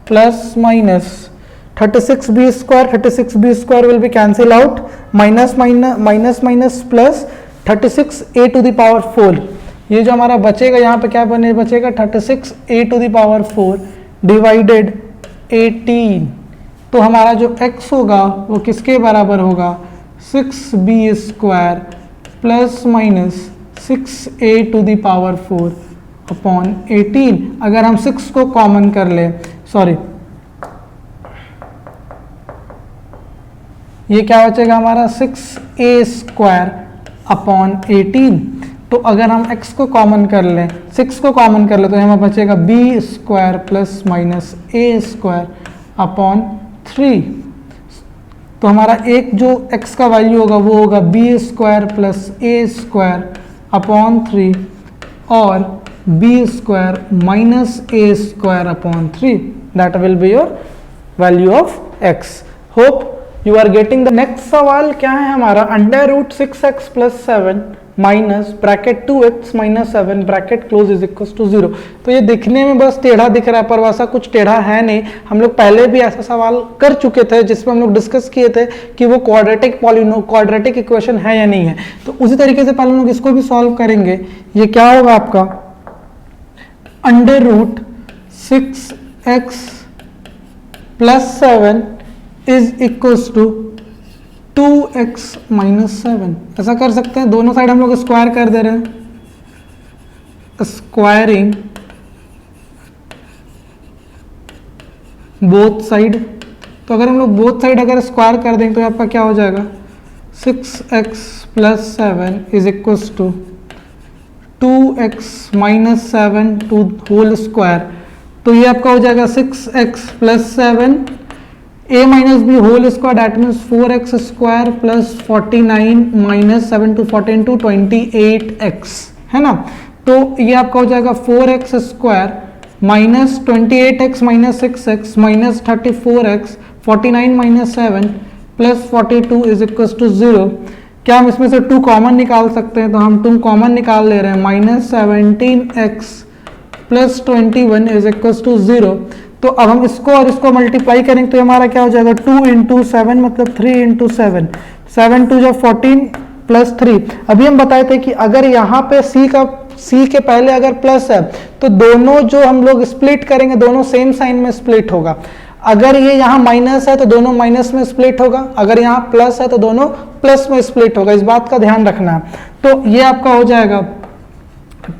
plus minus 36b² will be cancel out, minus plus 36a⁴. ये जो हमारा बचेगा यहाँ पे क्या बचेगा 36a⁴ डिवाइडेड 18. तो हमारा जो x होगा वो किसके बराबर होगा, 6b² plus minus 6a⁴ upon 18. अगर हम 6 को कॉमन कर ले, सॉरी ये क्या बचेगा हमारा 6a² अपॉन 18. तो अगर हम x को कॉमन कर लें, 6 को कॉमन कर ले, तो हमें बचेगा b² plus minus a² upon 3. तो हमारा एक जो x का वैल्यू होगा वो होगा b² प्लस a² अपॉन 3 और b² minus a² upon 3. That will be your value of x. Hope you are getting the next सवाल क्या है हमारा, √6x plus 7 minus bracket 2x minus 7 bracket close is equal to 0. तो ये दिखने में बस टेढ़ा दिख रहा है, पर वैसा कुछ टेढ़ा है नहीं. हम लोग पहले भी ऐसा सवाल कर चुके थे जिसमें हम लोग डिस्कस किए थे कि वो क्वाड्रेटिक इक्वेशन है या नहीं है. तो उसी तरीके से पहले हम लोग इसको भी सॉल्व करेंगे. ये क्या होगा आपका, √6x plus 7 is equals to 2x minus 7. ऐसा कर सकते हैं, दोनों साइड हम लोग स्क्वायर कर दे रहे हैं, स्क्वायरिंग बोथ साइड. तो अगर हम लोग बोथ साइड अगर स्क्वायर कर देंगे तो आपका क्या हो जाएगा, 6x plus 7 is equals to 2x minus 7 to whole square. तो ये आपका हो जाएगा 6x plus 7 a minus b whole square. That means 4x² plus 49 minus 7 to 14 to 28x है ना. तो ये आपका हो जाएगा 4x² minus 28x minus 6x minus 34x 49 minus 7 plus 42 is equal to 0. क्या हम इसमें से 2 कॉमन निकाल सकते हैं, तो हम 2 कॉमन निकाल ले रहे हैं. Minus 17x plus 21 is equal to 0. तो अब हम इसको और इसको मल्टीप्लाई करेंगे तो हमारा क्या हो जाएगा, 2 इंटू 7 मतलब 3 इंटू 7, 7 टू जब 14 प्लस 3. अभी हम बताए थे कि अगर यहाँ पे c के पहले अगर प्लस है तो दोनों जो हम लोग स्प्लिट करेंगे दोनों सेम साइन में स्प्लिट होगा. अगर ये यहाँ माइनस है तो दोनों माइनस में स्प्लिट होगा, अगर यहाँ प्लस है तो दोनों प्लस में स्प्लिट होगा. इस बात का ध्यान रखना है. तो ये आपका हो जाएगा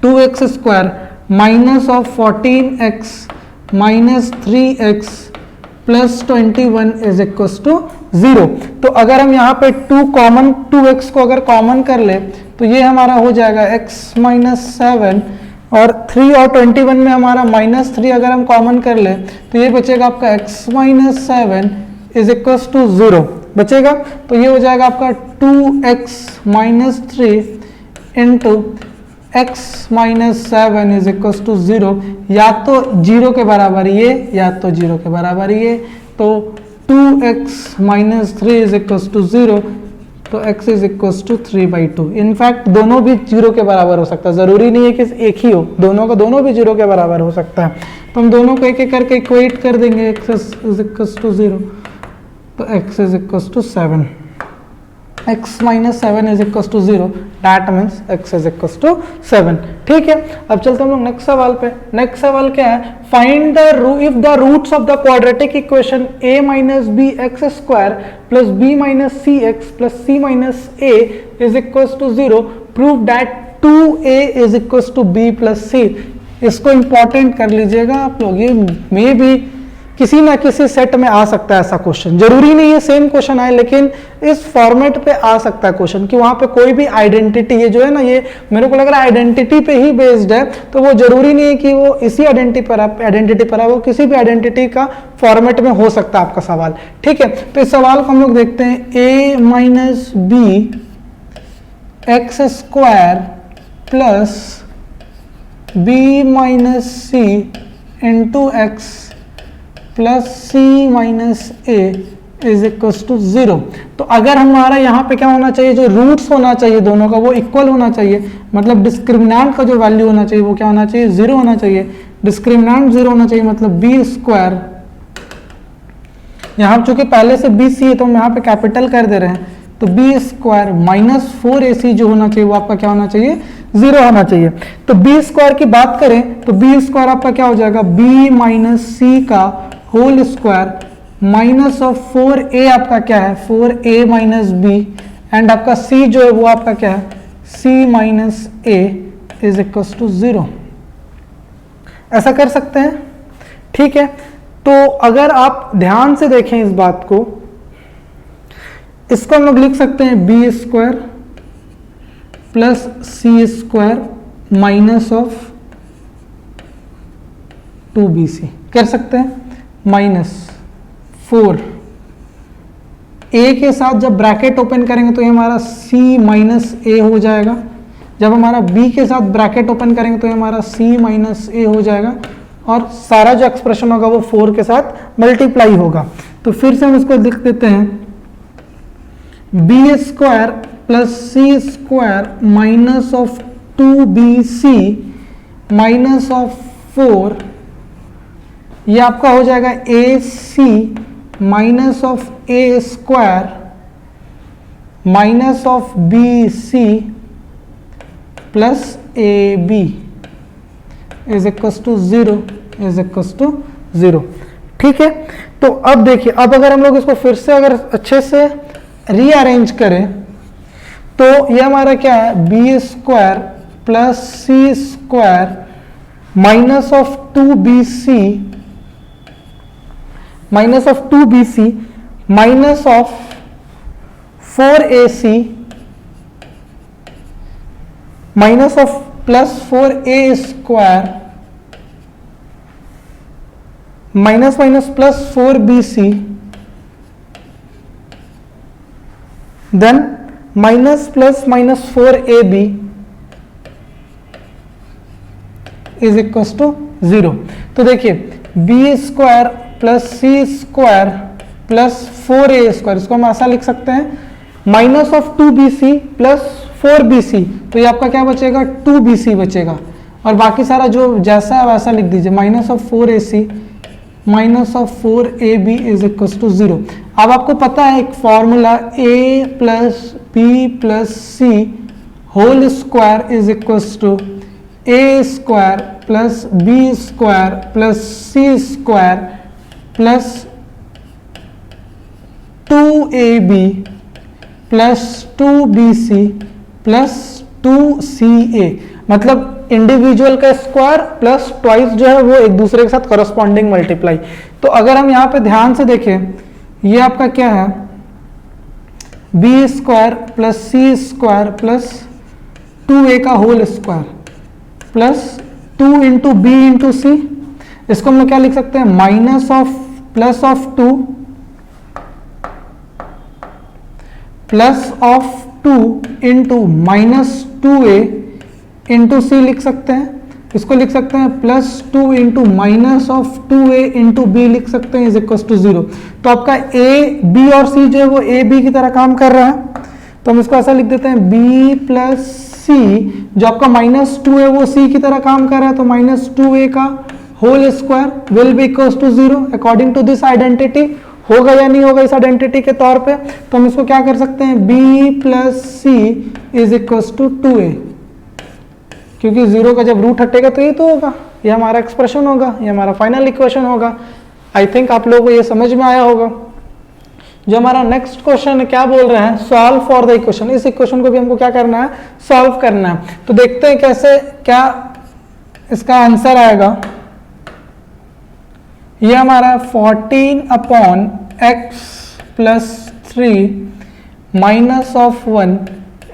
2x² minus of 14x minus 3x plus 21 is equal to 0. तो अगर हम यहाँ पे 2x को अगर कॉमन कर ले तो ये हमारा हो जाएगा x माइनस 7 और 3 और 21 में हमारा माइनस 3 अगर हम कॉमन कर ले तो ये बचेगा आपका x minus 7 is equal to 0 बचेगा. तो ये हो जाएगा आपका 2x minus 3 into x minus 7 is equal to 0. या तो 0 के बराबर ये या तो 0 के बराबर ये. तो 2x minus 3 is equal to 0. तो x is equal to 3/2। In fact दोनों भी 0 के बराबर हो सकता है, ज़रूरी नहीं है कि एक ही हो, दोनों भी 0 के बराबर हो सकता है। तो हम दोनों को एक एक करके इक्वेट कर देंगे, x इज इक्व टू 0, तो x is equal to 7, x minus 7 is equal to 0, that means x is equal to 7। ठीक है, अब चलते हम लोग नेक्स्ट सवाल पे। नेक्स्ट सवाल क्या है, find the if the roots of the quadratic equation a minus b x square plus b minus c x plus c minus a is equal to 0, prove that 2a is equal to b plus c। इसको important कर लीजिएगा आप लोग, ये मे भी किसी ना किसी सेट में आ सकता है ऐसा क्वेश्चन, जरूरी नहीं है सेम क्वेश्चन आए, लेकिन इस फॉर्मेट पे आ सकता है क्वेश्चन कि वहां पे कोई भी आइडेंटिटी, ये जो है ना, ये मेरे को लग रहा है आइडेंटिटी पे ही बेस्ड है, तो वो जरूरी नहीं है कि वो इसी आइडेंटिटी पर है, वो किसी भी आइडेंटिटी का फॉर्मेट में हो सकता है आपका सवाल। ठीक है, तो इस सवाल को हम लोग देखते हैं, a minus b x square plus b minus c into x plus c minus a is equal to 0। तो अगर हमारा यहाँ पे क्या होना चाहिए, जो रूट्स होना चाहिए दोनों का वो इक्वल होना चाहिए, मतलब डिस्क्रिमिनेंट का जो वैल्यू होना चाहिए वो क्या होना चाहिए, 0 होना चाहिए। डिस्क्रिमिनेंट 0 होना चाहिए, मतलब बी स्क्वायर, यहाँ चूंकि पहले से बी सी है तो हम यहाँ पे कैपिटल कर दे रहे हैं, तो बी स्क्वायर माइनस 4ac जो होना चाहिए वो आपका क्या होना चाहिए, 0 होना चाहिए। तो बी स्क्वायर की बात करें तो बी स्क्वायर आपका क्या हो जाएगा, b माइनस सी का whole square minus of 4a आपका क्या है, 4a माइनस बी, एंड आपका c जो है वो आपका क्या है, c minus a is equal to 0। ऐसा कर सकते हैं। ठीक है, तो अगर आप ध्यान से देखें इस बात को, इसको हम लोग लिख सकते हैं B square plus c square minus of 2bc कर सकते हैं, माइनस 4 a के साथ जब ब्रैकेट ओपन करेंगे तो ये हमारा c माइनस ए हो जाएगा, जब हमारा b के साथ ब्रैकेट ओपन करेंगे तो ये हमारा c माइनस ए हो जाएगा, और सारा जो एक्सप्रेशन होगा वो 4 के साथ मल्टीप्लाई होगा। तो फिर से हम इसको लिख देते हैं, B square plus c square minus of 2bc minus of 4, ये आपका हो जाएगा ac minus of a square minus of bc plus ab is equal to 0 is equal to 0। ठीक है, तो अब देखिए, अब अगर हम लोग इसको फिर से अगर अच्छे से रीअरेंज करें तो ये हमारा क्या है, B square plus c square minus of 2bc minus of 2bc minus of 4ac minus of plus 4a square minus minus plus 4bc then minus plus minus 4ab is equal to 0। तो देखिए, b square plus c square plus 4a square, इसको हम ऐसा लिख सकते हैं, minus of 2bc plus 4bc, तो ये आपका क्या बचेगा, 2bc बचेगा, और बाकी सारा जो जैसा है वैसा लिख दीजिए, minus of 4ac minus of 4ab is equal to 0। अब आपको पता है एक formula, a plus b plus c whole square is equal to a square plus b square plus c square plus 2ab plus 2bc plus 2ca, मतलब individual का square plus twice जो है वो एक दूसरे के साथ करस्पॉन्डिंग मल्टीप्लाई। तो अगर हम यहाँ पे ध्यान से देखें, ये आपका क्या है, B square plus c square plus 2a का whole square plus 2 into b into c, इसको हम लोग क्या लिख सकते हैं, minus of plus of 2 plus of 2 into minus 2a into c लिख सकते हैं, इसको लिख सकते हैं plus 2 into minus of 2a into b लिख सकते हैं इज इक्व टू 0। तो आपका a b और c जो है वो a b की तरह काम कर रहा है, तो हम इसको ऐसा लिख देते हैं b प्लस सी, जो आपका -2 है वो c की तरह काम कर रहा है, तो -2a का whole square will be equals to 0 according to this identity. होगा या नहीं होगा इस आइडेंटिटी के तौर पे, तो हम इसको क्या कर सकते हैं, b plus C is equals to 2a, क्योंकि 0 का जब रूट हटेगा तो ये तो होगा, ये हमारा एक्सप्रेशन होगा, ये हमारा फाइनल इक्वेशन होगा। आई थिंक आप लोगों को ये समझ में आया होगा। जो हमारा नेक्स्ट क्वेश्चन है, क्या बोल रहे हैं, सॉल्व फॉर द इक्वेशन। इस इक्वेशन को भी हमको क्या करना है, सॉल्व करना है। तो देखते हैं कैसे, क्या इसका आंसर आएगा। ये हमारा 14 upon x plus 3 minus of 1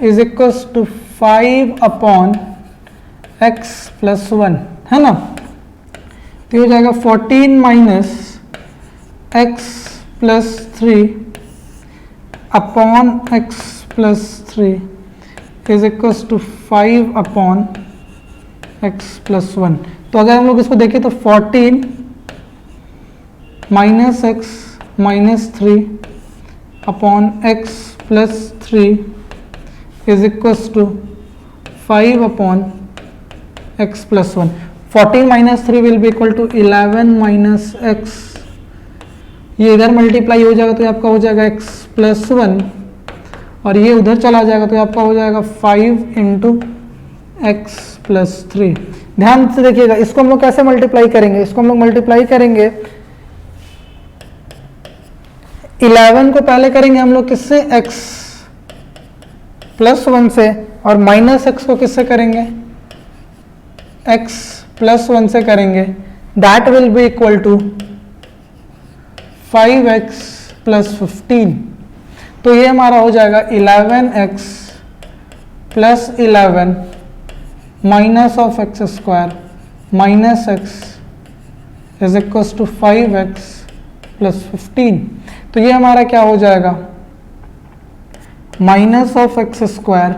is equals to 5 upon x plus 1 है ना। तो ये हो जाएगा 14 minus x plus 3 upon x plus 3 is equals to 5 upon x plus 1। तो अगर हम लोग इसको देखें तो 14 minus x minus 3 upon x plus 3 is equals to 5 upon x plus 1। 14 minus 3 will be equal to 11 minus x, ये इधर multiply हो जाएगा तो आपका हो जाएगा x प्लस 1, और ये उधर चला जाएगा तो आपका हो जाएगा 5 इंटू एक्स प्लस 3। ध्यान से देखिएगा, इसको हम लोग कैसे मल्टीप्लाई करेंगे, इसको हम लोग मल्टीप्लाई करेंगे 11 को पहले करेंगे हम लोग किससे, x प्लस 1 से, और माइनस x को किससे करेंगे, x प्लस 1 से करेंगे। That will be equal to 5x plus 15। तो ये हमारा हो जाएगा 11x plus 11 minus of x square minus x is equal to 5x plus 15। तो ये हमारा क्या हो जाएगा, minus of x square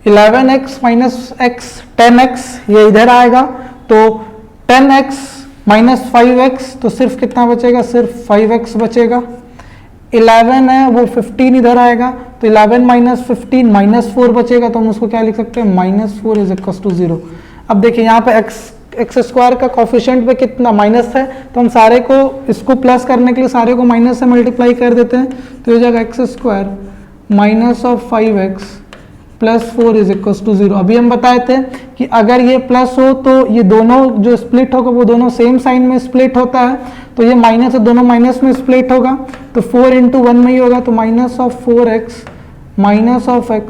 11x minus x 10x, ये इधर आएगा तो 10x माइनस 5x, तो सिर्फ कितना बचेगा, सिर्फ 5x बचेगा। 11 है वो 15 इधर आएगा तो 11 माइनस 15 माइनस 4 बचेगा, तो हम उसको क्या लिख सकते हैं, -4 इज इक्वल टू 0। अब देखिए यहाँ पे एक्स स्क्वायर का कॉफिशिएंट पे कितना माइनस है, तो हम सारे को इसको प्लस करने के लिए सारे को माइनस से मल्टीप्लाई कर देते हैं, तो ये जाएगा x square minus of 5x plus 4 is equal to 0। अभी हम बताए थे कि अगर ये प्लस हो तो ये दोनों जो स्प्लिट होगा वो दोनों सेम साइन में स्प्लिट होता है, तो ये माइनस है, दोनों माइनस में स्प्लिट होगा, तो 4 इंटू 1 में ही होगा, तो minus of 4x minus of x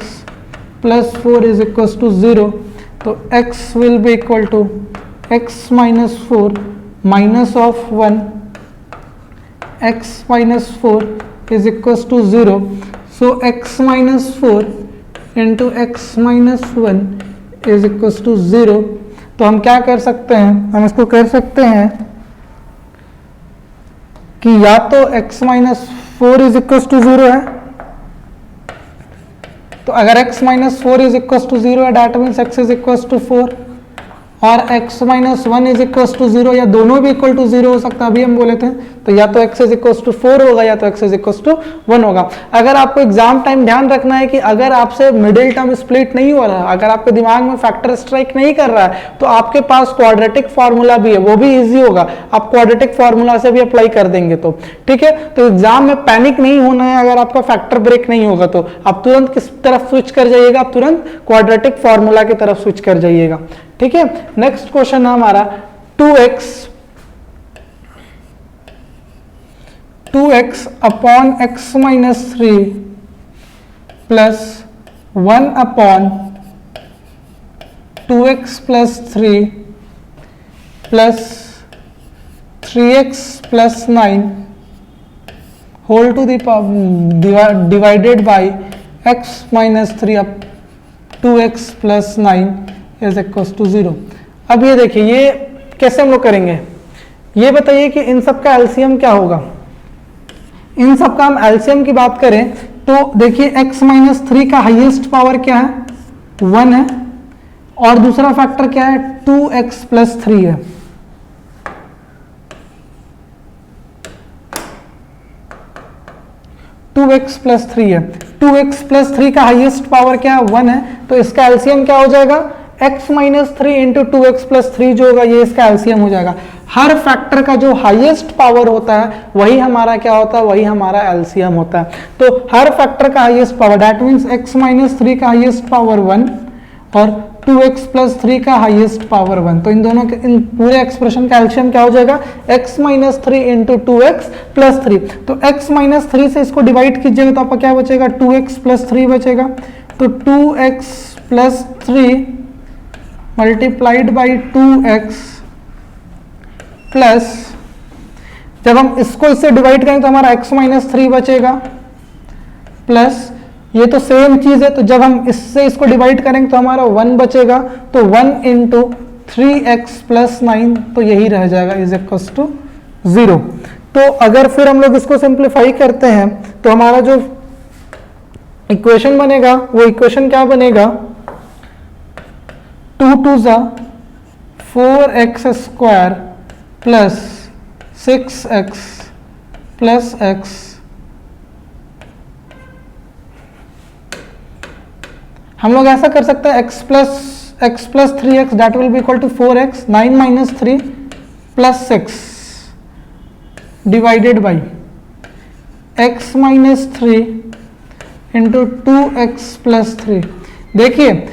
plus 4 is equal to 0। तो x will be equal to x minus 4 minus of 1 x minus 4 is equal to 0। So x minus 4 into x minus 1 is equal to 0। तो हम क्या कर सकते हैं, हम इसको कर सकते हैं कि या तो x minus 4 is equal to 0 है, तो अगर x minus 4 is equal to 0 है that means x is equal to 4, और x minus 1 is equal to 0, या दोनों भी इक्वल टू 0 हो सकता है। अभी हम बोले थे तो या तो x इज इक्वल टू 4 होगा या तो x इज इक्वल टू 1 होगा। अगर आपको एग्जाम टाइम ध्यान रखना है कि अगर आपसे मिडिल टर्म स्प्लिट नहीं हो रहा है, अगर आपके दिमाग में फैक्टर स्ट्राइक नहीं कर रहा है, तो आपके पास क्वाड्रेटिक फार्मूला भी है, वो भी इजी होगा, आप क्वाड्रेटिक फार्मूला से भी अप्लाई कर देंगे तो ठीक है। तो एग्जाम में पैनिक नहीं होना है, अगर आपका फैक्टर ब्रेक नहीं होगा तो आप तुरंत किस तरफ स्विच कर जाइएगा, आप तुरंत क्वाड्रेटिक फार्मूला की तरफ स्विच कर जाइएगा, ठीक है। नेक्स्ट क्वेश्चन है हमारा 2x upon x minus 3 plus 1 upon 2x plus 3 plus 3x plus 9 whole to divided by x minus 3 up 2x plus 9 is equal to 0। अब ये देखिए, ये कैसे हम लोग करेंगे, ये बताइए कि इन सब का एलसीएम क्या होगा। इन सब का हम एलसीएम की बात करें तो देखिए x माइनस 3 का हाईएस्ट पावर क्या है, 1 है, और दूसरा फैक्टर क्या है, 2x प्लस 3 है। 2x प्लस 3 है, 2x प्लस 3 का हाईएस्ट पावर क्या है 1 है, तो इसका एलसीएम क्या हो जाएगा x minus 3 into 2x plus 3 जो होगा ये इसका एलसीएम हो जाएगा। हर फैक्टर का जो हाईएस्ट पावर होता है वही हमारा क्या होता है, वही हमारा एलसीएम होता है। तो हर फैक्टर का highest power that means x minus 3 का हाईएस्ट पावर 1 और 2x प्लस 3 का हाईएस्ट पावर 1, तो इन दोनों के इन पूरे एक्सप्रेशन का एलसीएम क्या हो जाएगा x minus 3 into 2x plus 3। तो x माइनस 3 से इसको डिवाइड कीजिएगा तो आपका क्या बचेगा 2x प्लस 3 बचेगा। तो 2x plus 3 multiplied by 2x plus, जब हम इसको इससे डिवाइड करेंगे तो हमारा x माइनस 3 बचेगा प्लस ये तो सेम चीज है, तो जब हम इससे इसको डिवाइड करेंगे तो हमारा 1 बचेगा, तो 1 इंटू 3x प्लस 9 तो यही रह जाएगा इज इक्वल्स टू 0। तो अगर फिर हम लोग इसको सिंप्लीफाई करते हैं तो हमारा जो इक्वेशन बनेगा वो इक्वेशन क्या बनेगा 2 2 ज़ा 4x square plus 6x plus x हम लोग ऐसा कर सकते हैं x plus 3x that will be equal to 4x 9 minus 3 plus 6 divided by x minus 3 into 2x plus 3। देखिए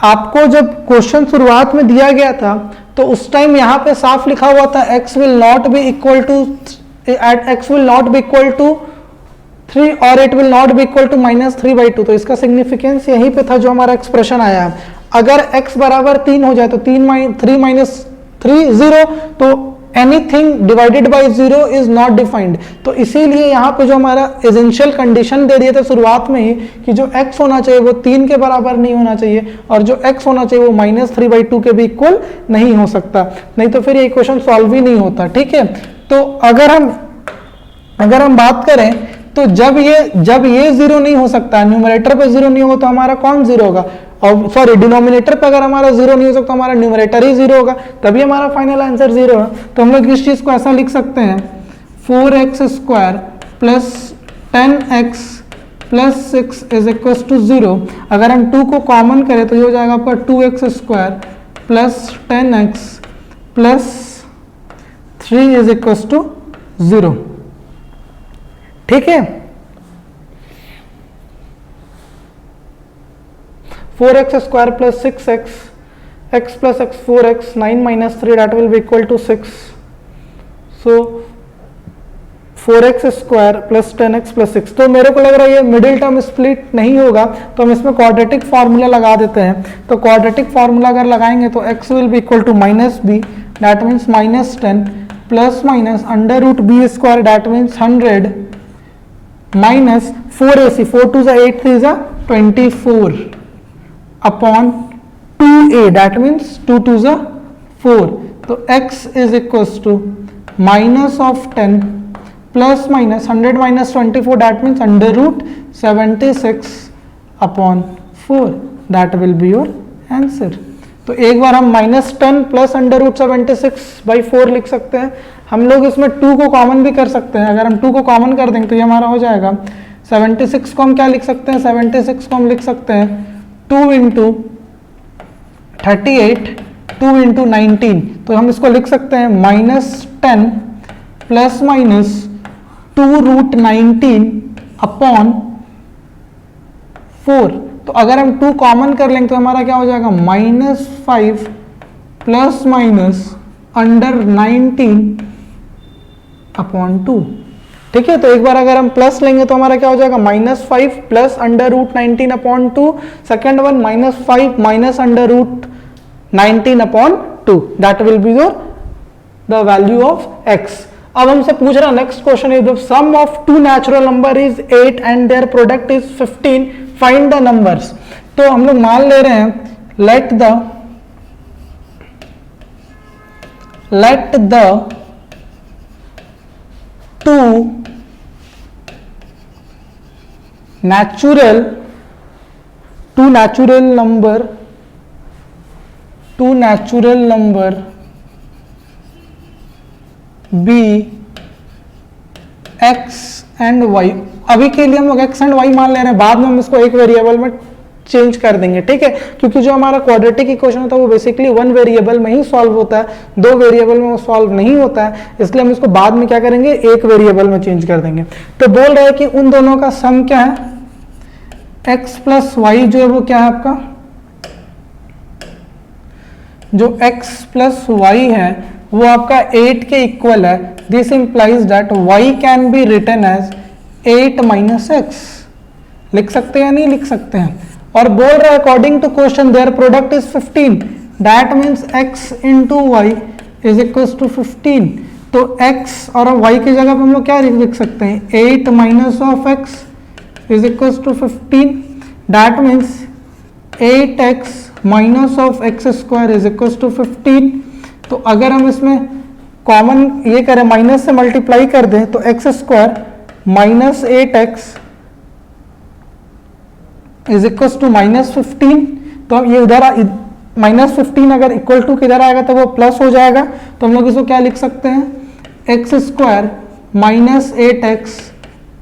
आपको जब क्वेश्चन शुरुआत में दिया गया था तो उस टाइम यहाँ पे साफ लिखा हुआ था x will not be equal to 3 और it will not be equal to -3/2, तो इसका सिग्निफिकेंस यहीं पे था जो हमारा एक्सप्रेशन आया है। अगर x बराबर 3 हो जाए तो 3 माइनस 3 0, तो anything divided by 0 is not defined. तो इसीलिए यहाँ पे जो हमारा एसेंशियल कंडीशन दे दिए थे शुरुआत में ही कि जो x होना चाहिए वो 3 के बराबर नहीं होना चाहिए और जो x होना चाहिए वो -3/2 के भी इक्वल नहीं हो सकता, नहीं तो फिर ये इक्वेशन सॉल्व ही नहीं होता। ठीक है, तो अगर हम बात करें तो जब ये 0 नहीं हो सकता, न्यूमरेटर पे 0 नहीं होगा तो हमारा कौन 0 होगा, और सॉरी डिनोमिनेटर पे अगर हमारा 0 नहीं हो सकता तो हमारा न्यूमरेटर ही 0 होगा, तभी हमारा फाइनल आंसर 0 है। तो हम लोग इस चीज को ऐसा लिख सकते हैं 4x square plus 10x plus 6 is equal to 0। अगर हम 2 को कॉमन करें तो ये हो जाएगा आपका 2x square plus 10x plus 3 is equal to 0। ठीक है, 4x square plus 6x x plus x 4x 9 minus 3 that will be equal to 6। so 4x square plus 10x plus 6। तो मेरे को लग रहा है ये मिडिल टर्म स्प्लिट नहीं होगा, तो हम इसमें क्वाड्रेटिक फार्मूला लगा देते हैं। तो क्वाड्रेटिक फार्मूला अगर लगाएंगे तो x will be equal to -b that means -10 plus minus under root b square that means 100 minus 4ac 4 2 8 3 24 upon 2a that means 2 2 4। तो x is equals to minus of 10 plus minus 100 minus 24 that means under root 76 upon 4 that will be your answer. तो एक बार हम -10 plus under root 76/4 लिख सकते हैं। हम लोग इसमें 2 को कॉमन भी कर सकते हैं, अगर हम 2 को कॉमन कर देंगे तो ये हमारा हो जाएगा 76 को हम क्या लिख सकते हैं, 76 को हम लिख सकते हैं 2 इंटू 38 2 इंटू 19। तो हम इसको लिख सकते हैं -10 प्लस माइनस 2 रूट 19 अपॉन 4। तो अगर हम 2 कॉमन कर लेंगे तो हमारा क्या हो जाएगा -5 प्लस माइनस अंडर 19 अपॉन 2। ठीक है, तो एक बार अगर हम प्लस लेंगे तो हमारा क्या हो जाएगा -5 plus under root 19 upon 2। Second one -5 minus under root 19 upon 2 that will be your the value of x। अब हमसे पूछ रहा next question is the sum of 2 natural number is 8 and their product is 15, find the numbers. तो हम लोग मान ले रहे हैं let the 2 natural number be x and y। अभी के लिए हम लोग एक्स एंड वाई मान ले रहे हैं, बाद में हम इसको एक वेरिएबल में चेंज कर देंगे, ठीक है, क्योंकि जो हमारा क्वाड्रेटिक इक्वेशन होता है वो बेसिकली वन वेरिएबल में ही सॉल्व होता है, दो वेरिएबल में वो सॉल्व नहीं होता है, इसलिए हम इसको बाद में क्या करेंगे, एक वेरिएबल में चेंज कर देंगे। तो बोल रहे हैं कि उन दोनों का सम क्या है, x प्लस वाई जो है वो क्या है आपका, जो x प्लस वाई है वो आपका 8 के इक्वल है। This implies that y can be written as 8 minus x. लिख सकते हैं या नहीं लिख सकते हैं? और बोल रहा है according to question their product is 15, that means x into y is equal to 15। तो x और y की जगह पे हम लोग क्या लिख सकते हैं, 8 minus of x is equal to 15, that means 8x minus of x square is equal to 15। तो अगर हम इसमें कॉमन ये करें, माइनस से मल्टीप्लाई कर दें, तो x square minus 8x is equal to minus 15। तो ये उधर माइनस 15 अगर इक्वल टू किधर आएगा तो वो प्लस हो जाएगा, तो हम लोग इसको क्या लिख सकते हैं, x square minus 8x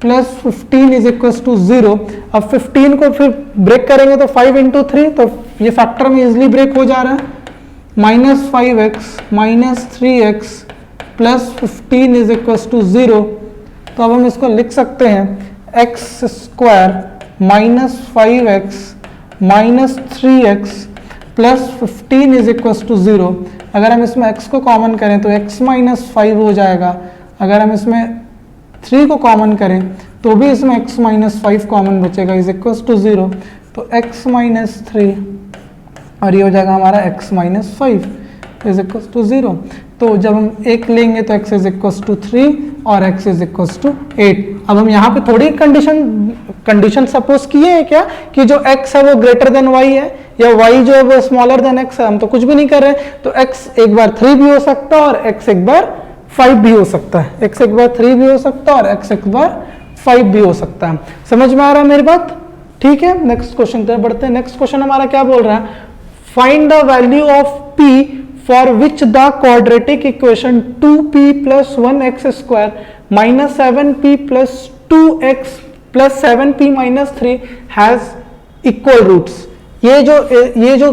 plus 15 is equal to 0। अब 15 को फिर ब्रेक करेंगे तो 5 इंटू 3, तो ये फैक्टर में इजिली ब्रेक हो जा रहा है, minus 5x minus 3x plus 15 is equal to 0। तो अब हम इसको लिख सकते हैं x square minus 5x minus 3x plus 15 is equal to 0। अगर हम इसमें x को कॉमन करें तो x माइनस 5 हो जाएगा, अगर हम इसमें 3 को कॉमन करें तो भी इसमें x माइनस 5 कॉमन बचेगा, इज इक्वल टू 0। तो x माइनस 3 और ये हो जाएगा हमारा x minus 5 is equal to 0। तो जब हम एक लेंगे तो x इज इक्वल टू 3 और x इज इक्वल टू 8। अब हम यहाँ पे थोड़ी कंडीशन सपोज किए हैं क्या कि जो x है वो ग्रेटर देन y है या y जो है वो स्मॉलर देन x है, हम तो कुछ भी नहीं कर रहे। तो x एक बार 3 भी हो सकता है और x एक बार 5 भी हो सकता है, x एक बार 3 भी हो सकता है और x एक बार 5 भी हो सकता है। समझ में आ रहा है मेरी बात? ठीक है, नेक्स्ट क्वेश्चन तरफ बढ़ते हैं। नेक्स्ट क्वेश्चन हमारा क्या बोल रहा है, find the value of p for which the quadratic equation 2p plus 1x square minus 7p plus 2x plus 7p minus 3 has equal roots. ये जो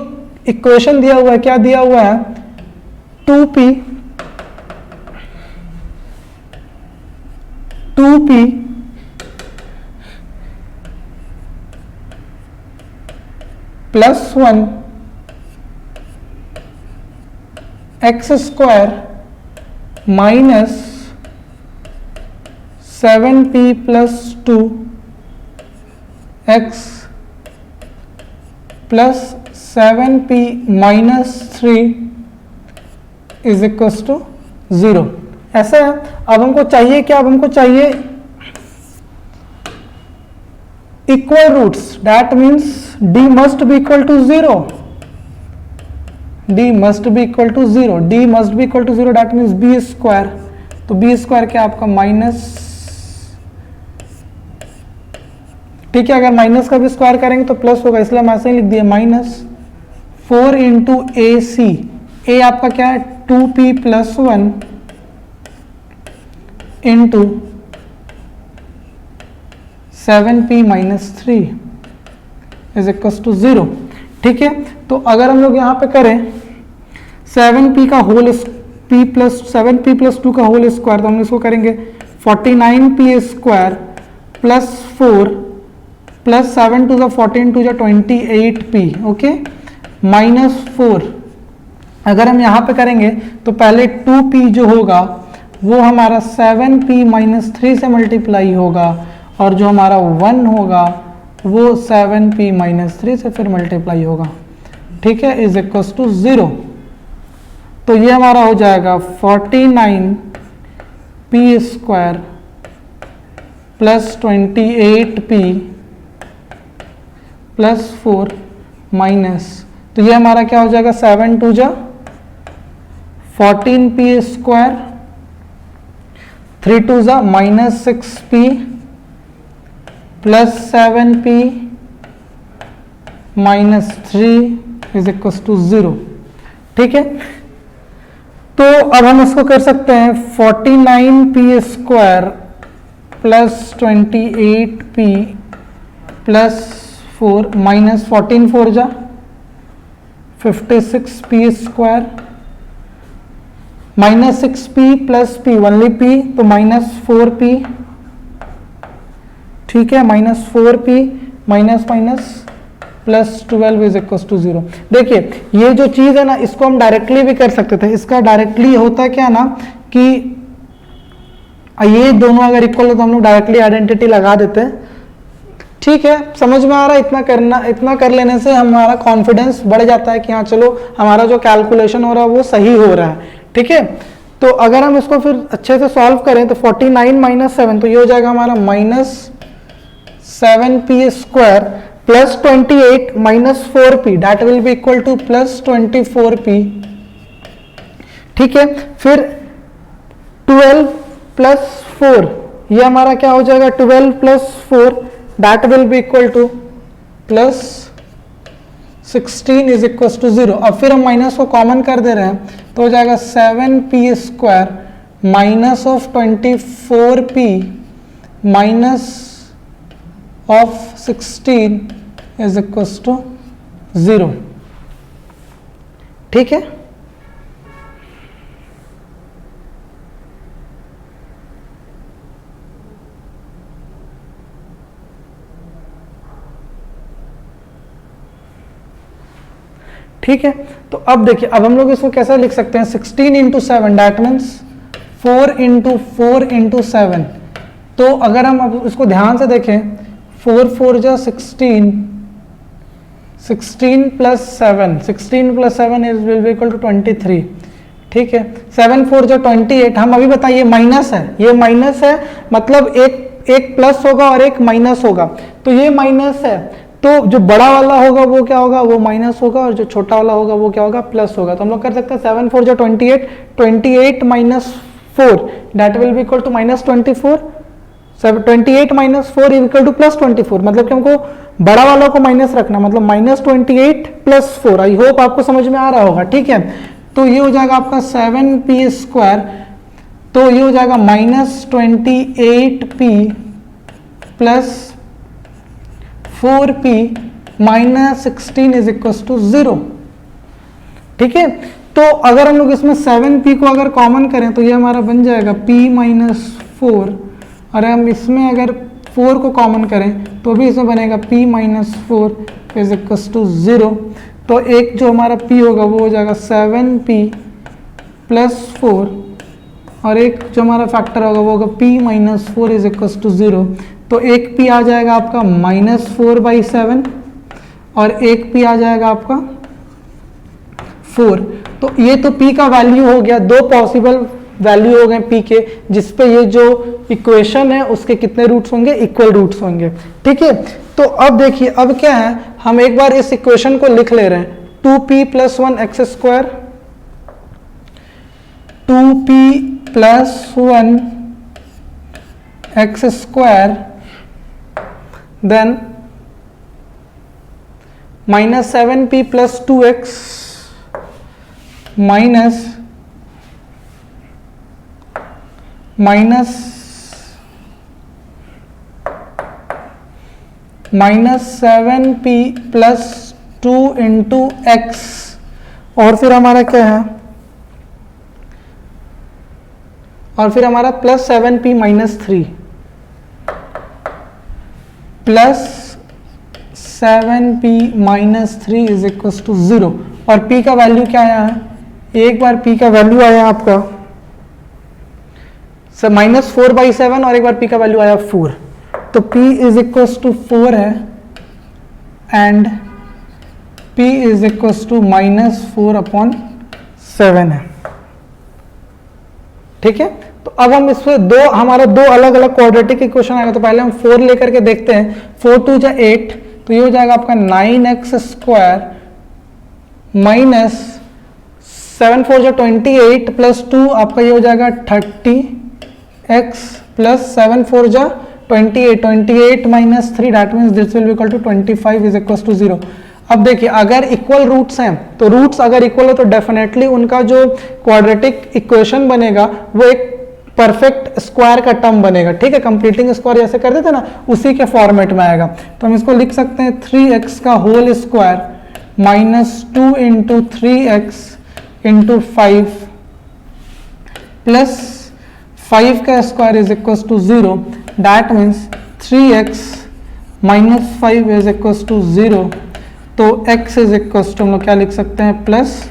इक्वेशन दिया हुआ है, क्या दिया हुआ है, 2p plus 1 x square minus 7p plus 2 x plus 7p minus 3 is equal to 0। ऐसा है। अब हमको चाहिए क्या, अब हमको चाहिए equal roots, that means d must be equal to 0, d must be equal to 0, d must be equal to 0, that means b square. तो b स्क्वायर क्या आपका माइनस, ठीक है, अगर माइनस का भी स्क्वायर करेंगे तो प्लस होगा, इसलिए हम ऐसे ही लिख दिए माइनस 4 इंटू ए सी। ए आपका क्या है 2p plus 1 into 7p minus 3 is equal to 0। ठीक है, तो अगर हम लोग यहाँ पे करें 7p का whole p plus 7p plus 2 का होल स्क्वायर, तो हम इसको करेंगे 49p square plus 4 plus 7 to the 14 to the 28p, okay, minus 4। अगर हम यहाँ पे करेंगे तो पहले 2p जो होगा वो हमारा 7p माइनस 3 से मल्टीप्लाई होगा और जो हमारा 1 होगा वो 7p माइनस 3 से फिर मल्टीप्लाई होगा, ठीक है, इज इक्वल टू 0। तो ये हमारा हो जाएगा 49p square plus 28p plus 4 minus, तो ये हमारा क्या हो जाएगा 7 टू जा 14p स्क्वायर, 3 टू जा minus 6p plus 7p minus 3 is equal to 0। ठीक है, तो अब हम इसको कर सकते हैं 49p square plus 28p plus 4 minus 14 4 जा 56p square minus 6p plus p only p तो माइनस 4p, ठीक है, minus 4p minus minus plus 12 is equal to 0। देखिए ये जो चीज है ना इसको हम डायरेक्टली भी कर सकते थे। इसका डायरेक्टली होता क्या ना कि ये दोनों अगर इक्वल हो तो हम लोग डायरेक्टली आइडेंटिटी लगा देते हैं, ठीक है, समझ में आ रहा है। इतना कर लेने से हमारा कॉन्फिडेंस बढ़ जाता है कि हाँ चलो हमारा जो कैलकुलेशन हो रहा है वो सही हो रहा है, ठीक है। तो अगर हम इसको फिर अच्छे से सॉल्व करें तो 49 माइनस 7 तो ये हो जाएगा हमारा minus 7p square plus 28 minus 4p that will be equal to plus 24p, ठीक है। फिर 12 प्लस 4 ये हमारा क्या हो जाएगा 12 plus 4 that will be equal to plus 16 is equal to 0। अब फिर हम माइनस को कॉमन कर दे रहे हैं तो हो जाएगा 7p square minus of 24p minus of 16 is equal to 0, ठीक है। ठीक है, तो अब देखिए अब हम लोग इसको कैसे लिख सकते हैं 16 into 7 that means 4 into 4 into 7। तो अगर हम अब इसको ध्यान से देखें 4 4 जा 16, 16 plus 7, 16 plus 7 is will be equal to 23, ठीक है। 7 4 जा 28। हम अभी बताइए माइनस है, ये माइनस है मतलब एक प्लस होगा और एक माइनस होगा, तो ये माइनस है तो जो बड़ा वाला होगा वो क्या होगा, वो माइनस होगा और जो छोटा वाला होगा वो क्या होगा, प्लस होगा। तो हम लोग कर सकते हैं 7 4 जा 28, 28 minus 4 that will be equal to minus 24, 28 minus 4 is equal to plus 24। मतलब कि हमको बड़ा वाला को माइनस रखना, मतलब माइनस 28 प्लस 4। आई होप आपको समझ में आ रहा होगा, ठीक है। तो ये हो जाएगा आपका 7p स्क्वायर, तो ये हो जाएगा minus 28p plus 4p minus 16 is equal to 0, ठीक है। तो अगर हम लोग इसमें 7p को अगर कॉमन करें तो ये हमारा बन जाएगा p माइनस 4, और हम इसमें अगर 4 को कॉमन करें तो भी इसमें बनेगा p minus 4 is equal to 0। तो एक जो हमारा p होगा वो हो जाएगा 7p प्लस 4, और एक जो हमारा फैक्टर होगा वो होगा p minus 4 is equal to 0। तो एक p आ जाएगा आपका माइनस 4/7 और एक p आ जाएगा आपका 4। तो ये तो p का वैल्यू हो गया, दो पॉसिबल वैल्यू हो गए p के, जिसपे ये जो इक्वेशन है उसके कितने रूट्स होंगे, इक्वल रूट्स होंगे, ठीक है। तो अब देखिए अब क्या है, हम एक बार इस इक्वेशन को लिख ले रहे हैं 2p plus 1 x square, 2p plus 1 x square then minus 7p plus 2x minus 7p plus 2 into x, और फिर हमारा क्या है, और फिर हमारा plus 7p minus 3 plus 7p minus 3 is equal to 0। और p का वैल्यू क्या आया है, एक बार p का वैल्यू आया आपका सर माइनस 4/7 और एक बार p का वैल्यू आया 4, तो p इज इक्वल टू 4 है and p is equal to minus 4/7 है, ठीक है। तो अब हम इसमें हमारा दो अलग अलग क्वाड्रेटिक इक्वेशन आएगा। तो पहले हम 4 लेकर के देखते हैं, 4 2 जा 8, तो ये हो जाएगा आपका 9x स्क्वायर माइनस 7 4 जा 28 प्लस 2 आपका ये हो जाएगा 30x प्लस 7 4 जा 28 minus 3 that means this will be equal to 25 is equal to 0। अब देखिए अगर इक्वल रूट्स हैं तो रूट्स अगर इक्वल हो तो डेफिनेटली उनका जो क्वाड्रेटिक इक्वेशन बनेगा वो एक परफेक्ट स्क्वायर का टर्म बनेगा, ठीक है, कंप्लीटिंग स्क्वायर जैसे करते थे ना, उसी के फॉर्मेट में आएगा। तो हम इसको लिख सकते हैं 3x का whole square minus 2 into 3x into 5 plus 5 का square is equal to 0। That means 3x minus 5 is equal to 0। तो x इज इक्वल टू हम लोग क्या लिख सकते हैं, प्लस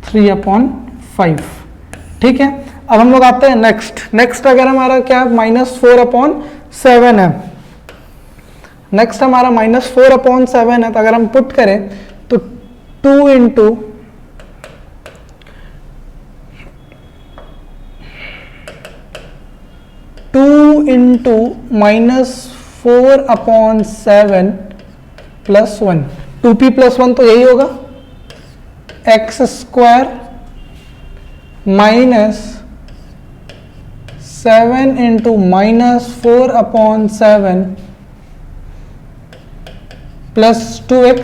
3/5, ठीक है। अब हम लोग आते हैं नेक्स्ट अगर हमारा क्या -4/7 है, नेक्स्ट हमारा -4/7 है, तो अगर हम पुट करें तो 2 इंटू -4/7 प्लस 1, 2p प्लस 1 तो यही होगा, x square minus 7 into -4/7 plus 2x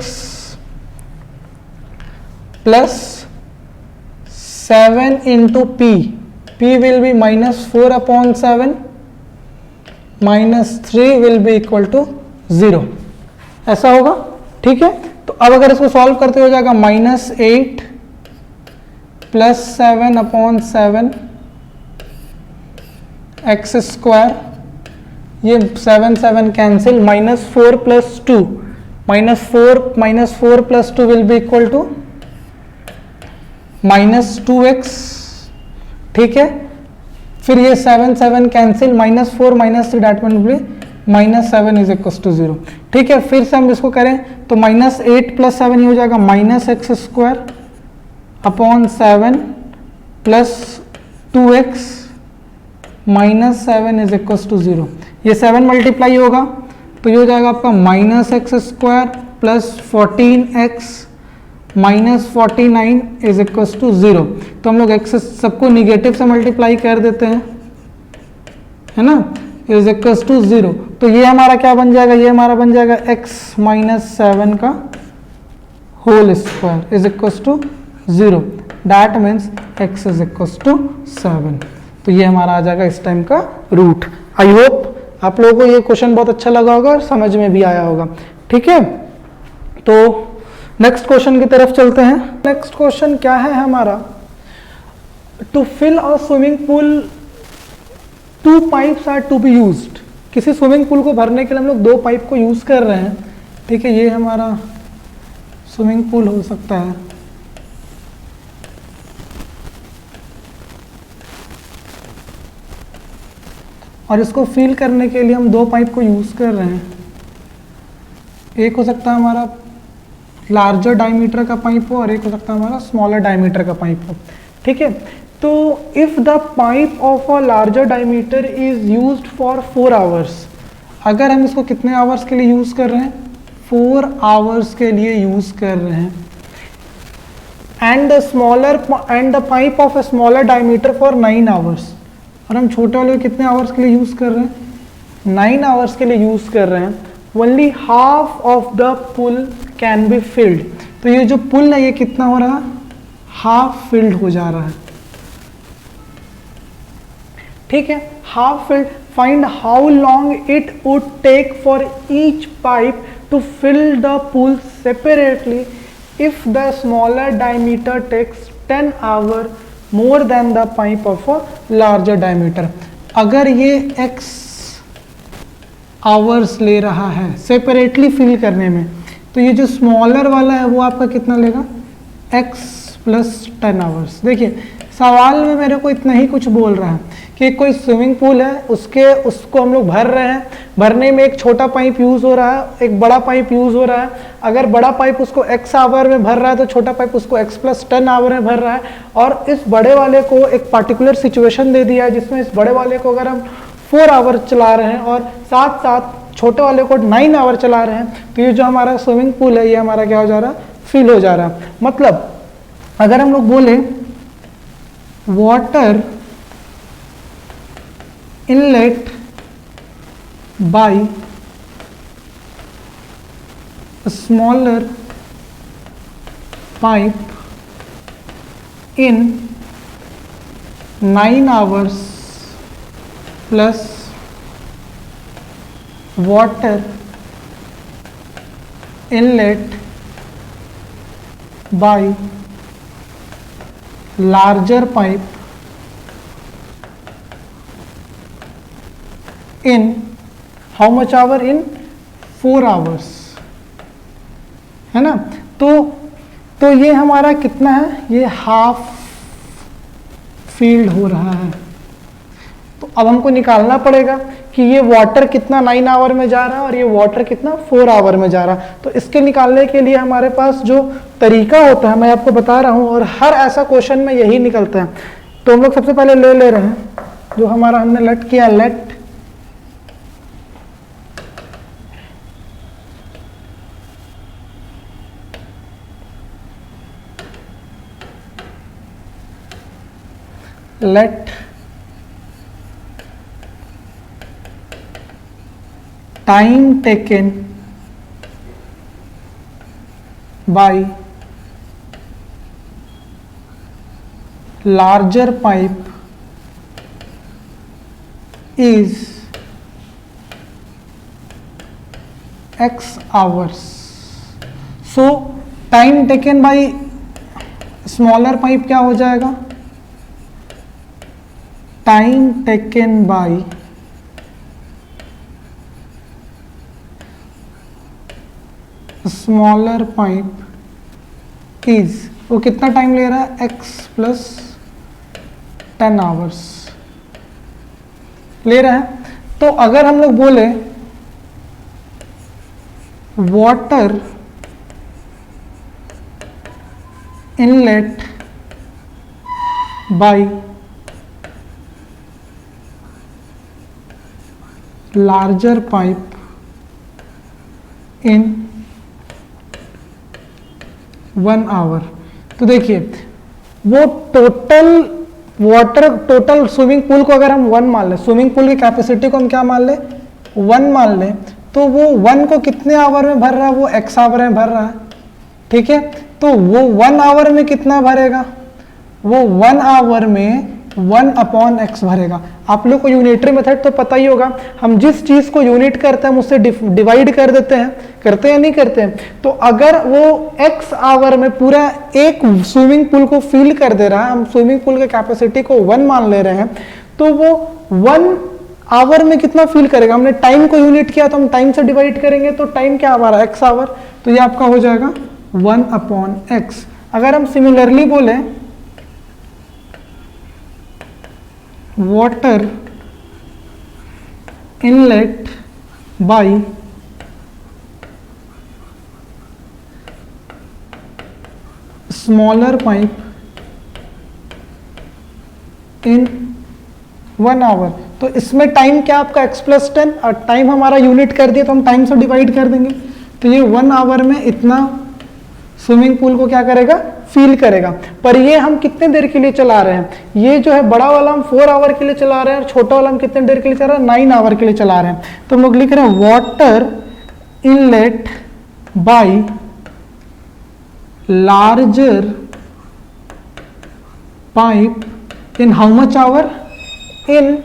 plus 7 into p will be -4/7 -3 will be equal to 0, ऐसा होगा, ठीक है। तो अब अगर इसको सॉल्व करते हो जाएगा -8 प्लस 7/7 एक्स स्क्वायर, ये 7 cancel, -4 plus 2 -4 plus 2 will be equal to -2x, ठीक है। फिर ये 7 cancel, -4 -3 that will be -7 is equal to 0, ठीक है। फिर से हम इसको करें तो -8 प्लस 7 ये हो जाएगा -x square upon 7 plus 2x -7 is equal to 0। ये 7 मल्टीप्लाई होगा तो ये हो जाएगा आपका -x square plus 14x minus 49 is equal to 0। तो हम लोग x सबको निगेटिव से मल्टीप्लाई कर देते हैं, है ना, इज इक्वल टू 0। तो ये हमारा क्या बन जाएगा, ये हमारा बन जाएगा x -7 का whole square is equal to 0। That means x is equal to 7। तो ये हमारा आ जाएगा इस टाइम का रूट। आई होप आप लोगों को ये क्वेश्चन बहुत अच्छा लगा होगा और समझ में भी आया होगा, ठीक है। तो नेक्स्ट क्वेश्चन की तरफ चलते हैं। नेक्स्ट क्वेश्चन क्या है हमारा, to fill a swimming pool 2 pipes are to be used. किसी स्विमिंग पूल को भरने के लिए हम लोग 2 पाइप को यूज कर रहे हैं, ठीक है। ये हमारा स्विमिंग पूल हो सकता है, और इसको फिल करने के लिए हम 2 पाइप को यूज कर रहे हैं। एक हो सकता है हमारा लार्जर डायमीटर का पाइप हो और एक हो सकता है हमारा स्मॉलर डायमीटर का पाइप हो, ठीक है। तो if the pipe of a larger diameter is used for 4 hours, अगर हम इसको कितने आवर्स के लिए यूज कर रहे हैं, 4 आवर्स के लिए यूज कर रहे हैं, and the pipe of a smaller diameter for 9 hours, और हम छोटे वाले कितने आवर्स के लिए यूज कर रहे हैं, 9 आवर्स के लिए यूज कर रहे हैं। Only half of the pool can be filled. तो ये जो पुल है ये कितना हो रहा है, हाफ फिल्ड हो जा रहा है, ठीक है, half filled. Find how long it would take for each pipe to fill the pool separately if the smaller diameter takes 10 hour more than the pipe of a larger diameter. अगर ये x hours ले रहा है separately fill करने में, तो ये जो स्मॉलर वाला है वो आपका कितना लेगा, x प्लस 10 आवर्स। देखिए सवाल में मेरे को इतना ही कुछ बोल रहा है कि कोई स्विमिंग पूल है, उसको हम लोग भर रहे हैं, भरने में एक छोटा पाइप यूज हो रहा है, एक बड़ा पाइप यूज हो रहा है। अगर बड़ा पाइप उसको x आवर में भर रहा है तो छोटा पाइप उसको x प्लस 10 आवर में भर रहा है। और इस बड़े वाले को एक पार्टिकुलर सिचुएशन दे दिया है जिसमें इस बड़े वाले को अगर हम 4 आवर चला रहे हैं और साथ साथ छोटे वाले को 9 आवर चला रहे हैं, तो ये जो हमारा स्विमिंग पूल है ये हमारा क्या हो जा रहा है, फिल हो जा रहा है। मतलब अगर हम लोग बोले water inlet by smaller pipe in 9 hours plus water inlet by larger pipe in how much hour, in 4 hours, है ना। तो ये हमारा कितना है, ये हाफ फील्ड हो रहा है। तो अब हमको निकालना पड़ेगा कि ये वाटर कितना 9 आवर में जा रहा है और ये वाटर कितना 4 आवर में जा रहा है। तो इसके निकालने के लिए हमारे पास जो तरीका होता है मैं आपको बता रहा हूँ, और हर ऐसा क्वेश्चन में यही निकलता है। तो हम लोग सबसे पहले ले रहे हैं जो हमारा हमने लेट किया, late time taken by larger pipe is x hours. So time taken by smaller pipe क्या हो जाएगा, time taken by smaller pipe is, वो कितना टाइम ले रहा है, x प्लस 10 आवर्स ले रहा है। तो अगर हम लोग बोले water inlet by larger pipe in 1 hour, तो देखिए वो टोटल स्विमिंग पूल को अगर हम 1 मान लें, स्विमिंग पूल की कैपेसिटी को हम क्या मान लें, 1 मान लें, तो वो 1 को कितने आवर में भर रहा है, वो x आवर में भर रहा है, ठीक है। तो वो 1 आवर में कितना भरेगा, वो 1 आवर में 1/x भरेगा। आप लोग को यूनिटरी मेथड तो पता ही होगा, हम जिस चीज को यूनिट करते हैं हम उससे डिवाइड कर देते हैं, करते हैं नहीं करते हैं। तो अगर वो x आवर में पूरा एक स्विमिंग पूल को फिल कर दे रहा है, हम स्विमिंग पूल के कैपेसिटी को 1 मान ले रहे हैं, तो वो 1 आवर में कितना फिल करेगा। हमने टाइम को यूनिट किया तो हम टाइम से डिवाइड करेंगे, तो टाइम क्या हमारा x आवर, तो ये आपका हो जाएगा 1/x। अगर हम सिमिलरली बोले water inlet by smaller pipe in 1 hour, तो इसमें टाइम क्या आपका x प्लस 10, और टाइम हमारा यूनिट कर दिया तो हम टाइम से डिवाइड कर देंगे। तो ये 1 आवर में इतना स्विमिंग पूल को क्या करेगा, फील करेगा। पर ये हम कितने देर के लिए चला रहे हैं, ये जो है बड़ा वाला हम 4 आवर के लिए चला रहे हैं और छोटा वाला हम कितने देर के लिए चला रहे हैं, 9 आवर के लिए चला रहे हैं। तो हम लोग लिख रहे हैं water inlet by larger pipe in how much hour, in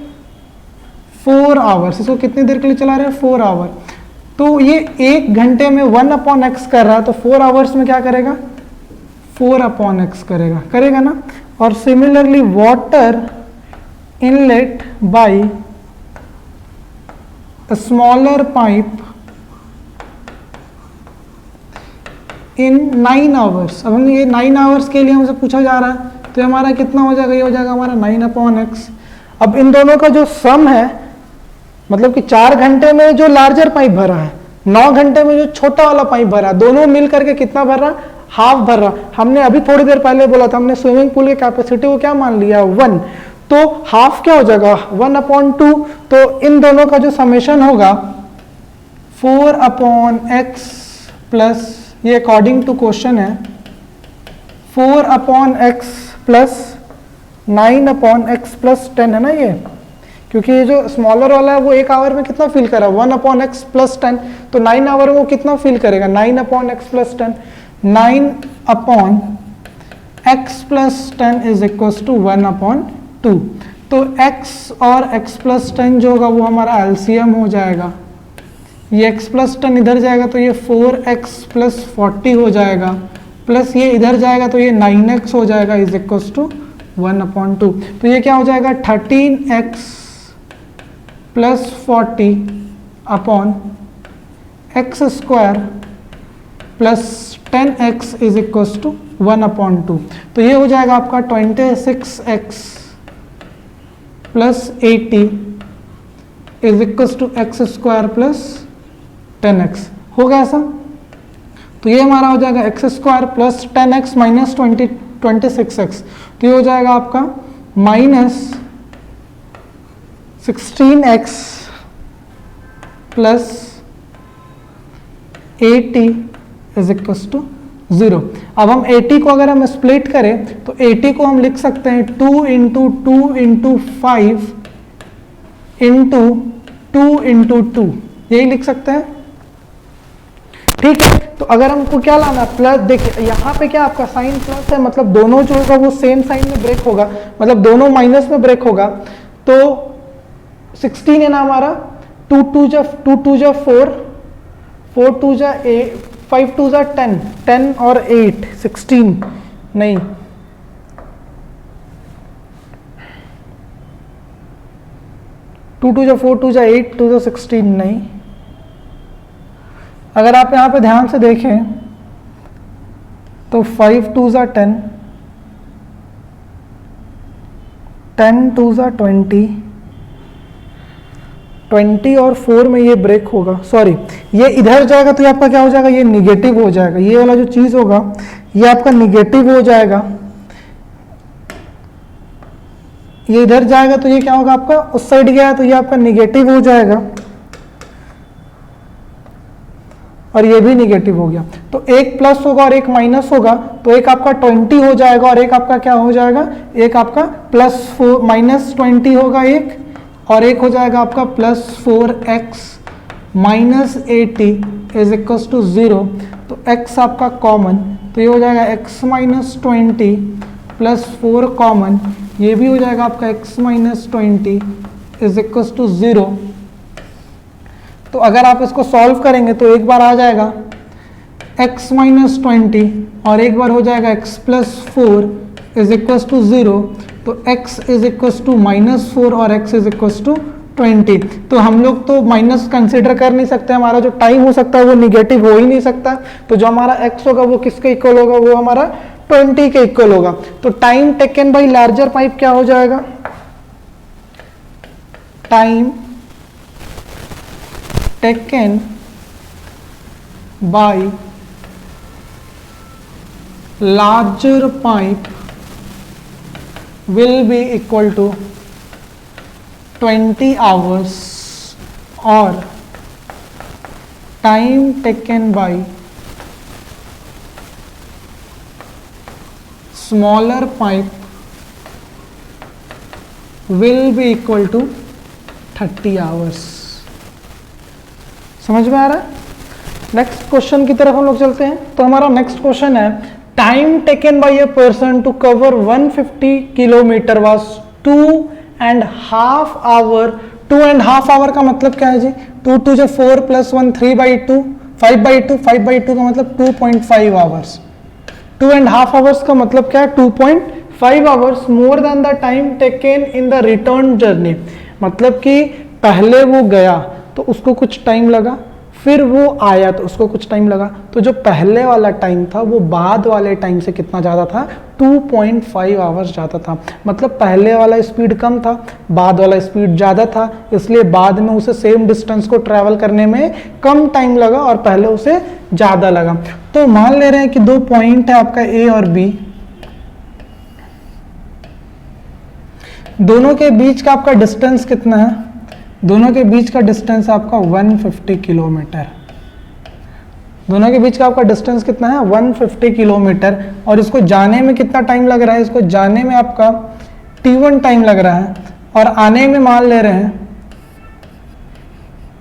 4 hours. इसको कितनी देर के लिए चला रहे हैं, 4 आवर। तो ये 1 घंटे में 1/x कर रहा है, तो 4 आवर्स में क्या करेगा, 4/x करेगा ना। और similarly water inlet by smaller pipe in 9 hours. अब हम ये 9 आवर्स के लिए हमसे पूछा जा रहा है, तो हमारा कितना हो जाएगा, ये हो जाएगा हमारा 9/x। अब इन दोनों का जो सम है, मतलब कि 4 घंटे में जो लार्जर पाइप भरा है, 9 घंटे में जो छोटा वाला पाइप भरा, दोनों मिल करके कितना भर रहा, हाफ भर रहा। हमने अभी थोड़ी देर पहले बोला था, हमने स्विमिंग पूल की कैपेसिटी को क्या मान लिया, 1, तो हाफ क्या हो जाएगा, 1/2। तो इन दोनों का जो समेशन होगा 4/x प्लस, ये अकॉर्डिंग टू क्वेश्चन है, 4/x प्लस 9/x प्लस 10 है ना ये, क्योंकि ये जो स्मॉलर वाला है वो 1 आवर में कितना फील करा, 1/x प्लस 10, तो 9 आवर में वो कितना फील करेगा, 9/x plus 10। 9/x plus 10 is equal to 1/2। तो x और x प्लस 10 जो होगा वो हमारा एलसीएम हो जाएगा। ये x प्लस 10 इधर जाएगा तो ये 4x प्लस 40 हो जाएगा, प्लस ये इधर जाएगा तो ये 9x हो जाएगा इज इक्वल टू 1/2। तो ये क्या हो जाएगा 13x plus 40 upon x square plus 10x is equal to 1/2। तो ये हो जाएगा आपका 26x plus 80 is equal to x square plus 10x। हो गया ऐसा? तो ये हमारा हो जाएगा x square plus 10x minus 26x। तो ये हो जाएगा आपका minus 16x plus 80 is equal to 0। अब हम 80 को अगर हम स्प्लिट करें तो 80 को हम लिख सकते हैं 2 इंटू 2 इंटू 5 इंटू 2 इंटू 2, यही लिख सकते हैं। ठीक है, तो अगर हमको क्या लाना है प्लस, देखिए यहाँ पे क्या आपका साइन प्लस है, मतलब दोनों जो होगा वो सेम साइन में ब्रेक होगा, मतलब दोनों माइनस में ब्रेक होगा। तो 16 है ना हमारा, 2 2 जा 4, 4 2 जा 8, 5 2 जा 10, 10 और 8 16 नहीं, टू 2 जा 4, 2 जा 8, 2 जा 16 नहीं। अगर आप यहाँ पे ध्यान से देखें तो 5 2 जा 10, 10 2 जा 20, 20 और 4 में ये ब्रेक होगा, सॉरी ये इधर जाएगा तो ये आपका क्या हो जाएगा, ये निगेटिव हो जाएगा, ये वाला जो चीज होगा ये आपका निगेटिव हो जाएगा। ये इधर जाएगा तो ये क्या होगा आपका, उस साइड गया तो ये आपका निगेटिव हो जाएगा और ये भी निगेटिव हो गया। तो एक प्लस होगा और एक माइनस होगा, तो एक आपका 20 हो जाएगा और एक आपका क्या हो जाएगा, एक आपका प्लस 4 माइनस 20 होगा एक, और एक हो जाएगा आपका plus 4x minus 80 is equal to 0। तो x आपका कॉमन, तो ये हो जाएगा x माइनस 20 प्लस 4 कॉमन, ये भी हो जाएगा आपका x minus 20 is equal to 0। तो अगर आप इसको सॉल्व करेंगे तो एक बार आ जाएगा x माइनस 20 और एक बार हो जाएगा x plus 4 is equal to 0। तो x is equal to minus 4 और x इज इक्वल टू 20। तो हम लोग तो माइनस कंसिडर कर नहीं सकते, हमारा जो टाइम हो सकता है वो निगेटिव हो ही नहीं सकता। तो जो हमारा x होगा वो किसके इक्वल होगा, वो हमारा 20 के इक्वल होगा। तो time taken bye larger pipe क्या हो जाएगा, time taken bye larger pipe will be equal to 20 hours or time taken by smaller pipe will be equal to 30 hours। समझ में आ रहा है? नेक्स्ट क्वेश्चन की तरफ हम लोग चलते हैं। तो हमारा नेक्स्ट क्वेश्चन है, time taken by a person to cover 150 kilometre was 2.5 hour. 2.5 hour का मतलब क्या है जी, 2 2 जा 4 प्लस 1 3/2, 5/2, 5/2 का मतलब 2.5 आवर्स। 2.5 आवर्स का मतलब क्या है, 2.5 hours more than the time taken in the return journey. मतलब कि पहले वो गया तो उसको कुछ टाइम लगा, फिर वो आया तो उसको कुछ टाइम लगा। तो जो पहले वाला टाइम था वो बाद वाले टाइम से कितना ज़्यादा था, 2.5 आवर्स ज़्यादा था। मतलब पहले वाला स्पीड कम था, बाद वाला स्पीड ज़्यादा था, इसलिए बाद में उसे सेम डिस्टेंस को ट्रैवल करने में कम टाइम लगा और पहले उसे ज़्यादा लगा। तो मान ले रहे हैं कि दो पॉइंट है आपका ए और बी, दोनों के बीच का आपका डिस्टेंस कितना है, दोनों के बीच का डिस्टेंस आपका 150 किलोमीटर। दोनों के बीच का आपका डिस्टेंस कितना है, 150 किलोमीटर। और इसको जाने में कितना टाइम लग रहा है, इसको जाने में आपका t1 टाइम लग रहा है और आने में मान ले रहे हैं